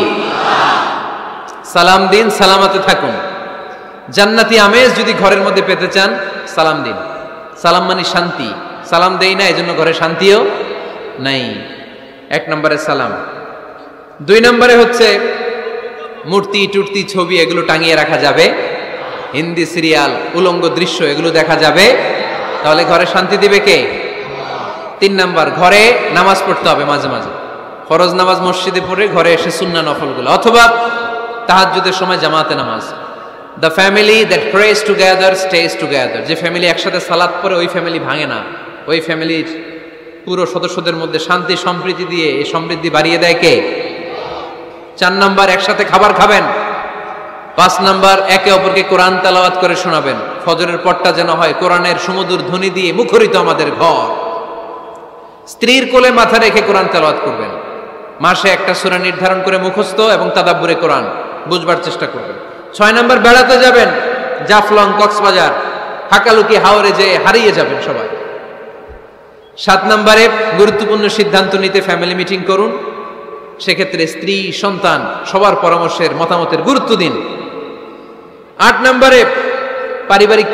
সালাম দিন, সালামতে থাকুন। জান্নাতি আমেজ যদি ঘরের মধ্যে পেতে চান, সালাম দিন। সালাম মানে শান্তি। সালাম দেই না, এজন্য ঘরে শান্তিও নাই। 1 নম্বরে সালাম। 2 নম্বরে হচ্ছে মূর্তি টুর্তি ছবি এগুলো টাঙিয়ে রাখা যাবে, হিন্দি সিরিয়াল উলঙ্গ দৃশ্য এগুলো দেখা যাবে। তাহলে ঘরে শান্তি দিবে কে? 3 নাম্বার, ঘরে নামাজ পড়তে হবে মাঝে মাঝে। ফরজ নামাজ মসজিদে পড়ে ঘরে এসে সুন্নাহ নফলগুলো, অথবা তাহাজ্জুদের সময় জামাতে নামাজ। The family that prays together stays together. যে ফ্যামিলি একসাথে সালাত পড়ে ওই ফ্যামিলি ভাঙে না। ওই ফ্যামিলির পুরো সদস্যদের মধ্যে শান্তি সম্প্রীতি দিয়ে এই সমৃদ্ধি বাড়িয়ে দেয় কে? 4 নাম্বার, একসাথে খাবার খাবেন। 5 নাম্বার, একে অপরকে কোরআন তেলাওয়াত করে শোনাবেন। ফজরের পরটা যেন হয় কোরআনের সুমধুর ধ্বনি দিয়ে মুখরিত আমাদের ঘর। স্ত্রীর কোলে মাথা রেখে কোরআন তেলাওয়াত করবেন। মাসে একটা সূরা নির্ধারণ করে মুখস্থ এবং তাদাব্বুরে কোরআন বুঝবার চেষ্টা করবেন। 6 নাম্বার, বেড়াতে যাবেন। জাফলং, কক্সবাজার, হাকালুকি, হাওরে যে হারিয়ে যাবেন সবাই। 7 নাম্বারে গুরুত্বপূর্ণ সিদ্ধান্ত নিতে ফ্যামিলি মিটিং করুন। সেক্ষেত্রে স্ত্রী, সন্তান সবার পরামর্শের মতামতের গুরুত্ব দিন। 8 নাম্বারে পারিবারিক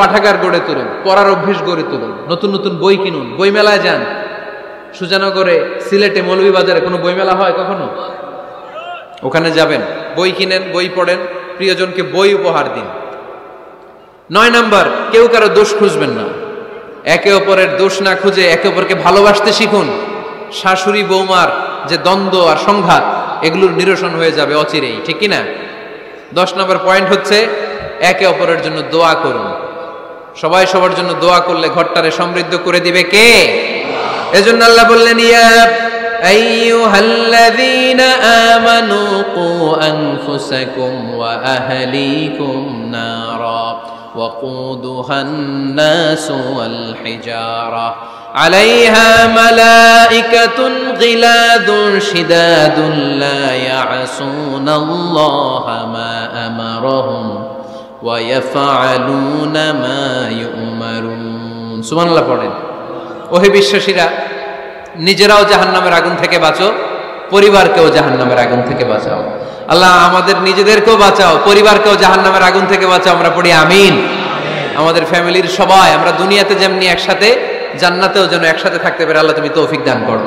পাঠাগার গড়ে তুলুন, পড়ার অভ্যেস গড়ে তুলুন। নতুন নতুন বই কিনুন, বই মেলায় যান। সুজানগরে, সিলেটে, মৌলভীবাজারে কোনো বই মেলা হয় কখনো? ওখানে যাবেন, বই কিনেন, বই পড়েন, প্রিয়জনকে বই উপহার দিন। 9 নাম্বার, কেউ কারো দোষ খুঁজবেন না। একে অপরের দোষ না খুঁজে একে অপরকে ভালোবাসতে শিখুন। শাশুড়ি বৌমার যে দ্বন্দ্ব আর সংঘাত এগুলোর নিরসন হয়ে যাবে অচিরেই, ঠিক কিনা? 10 নম্বর পয়েন্ট হচ্ছে একে অপরের জন্য দোয়া করুন। সবাই সবার জন্য দোয়া করলে ঘরটারে সমৃদ্ধ করে দিবে কে? এজন্য আল্লাহ বললেন, ইয়া আইয়ুহাল্লাযীনা আমানু কু আনফুসাকুম ওয়া আহলিকুম নারা وقودها الناس والحجارة عليها ملائكة غلاظ شداد لا يعصون الله ما أمرهم ويفعلون ما يؤمرون سبحان الله পড়েন। ওহে বিশ্বাসীরা, নিজেরাও জাহান্নামের আগুন থেকে বাঁচো, পরিবারকেও জাহান্নামের আগুন থেকে বাঁচাও। আল্লাহ আমাদের নিজেদেরকেও বাঁচাও, পরিবারকেও জাহান্নামের আগুন থেকে বাঁচাও। আমরা পড়ি আমিন। আমাদের ফ্যামিলির সবাই আমরা দুনিয়াতে যেমনি একসাথে, জান্নাতেও যেন একসাথে থাকতে পারে। আল্লাহ তুমি তৌফিক দান করো।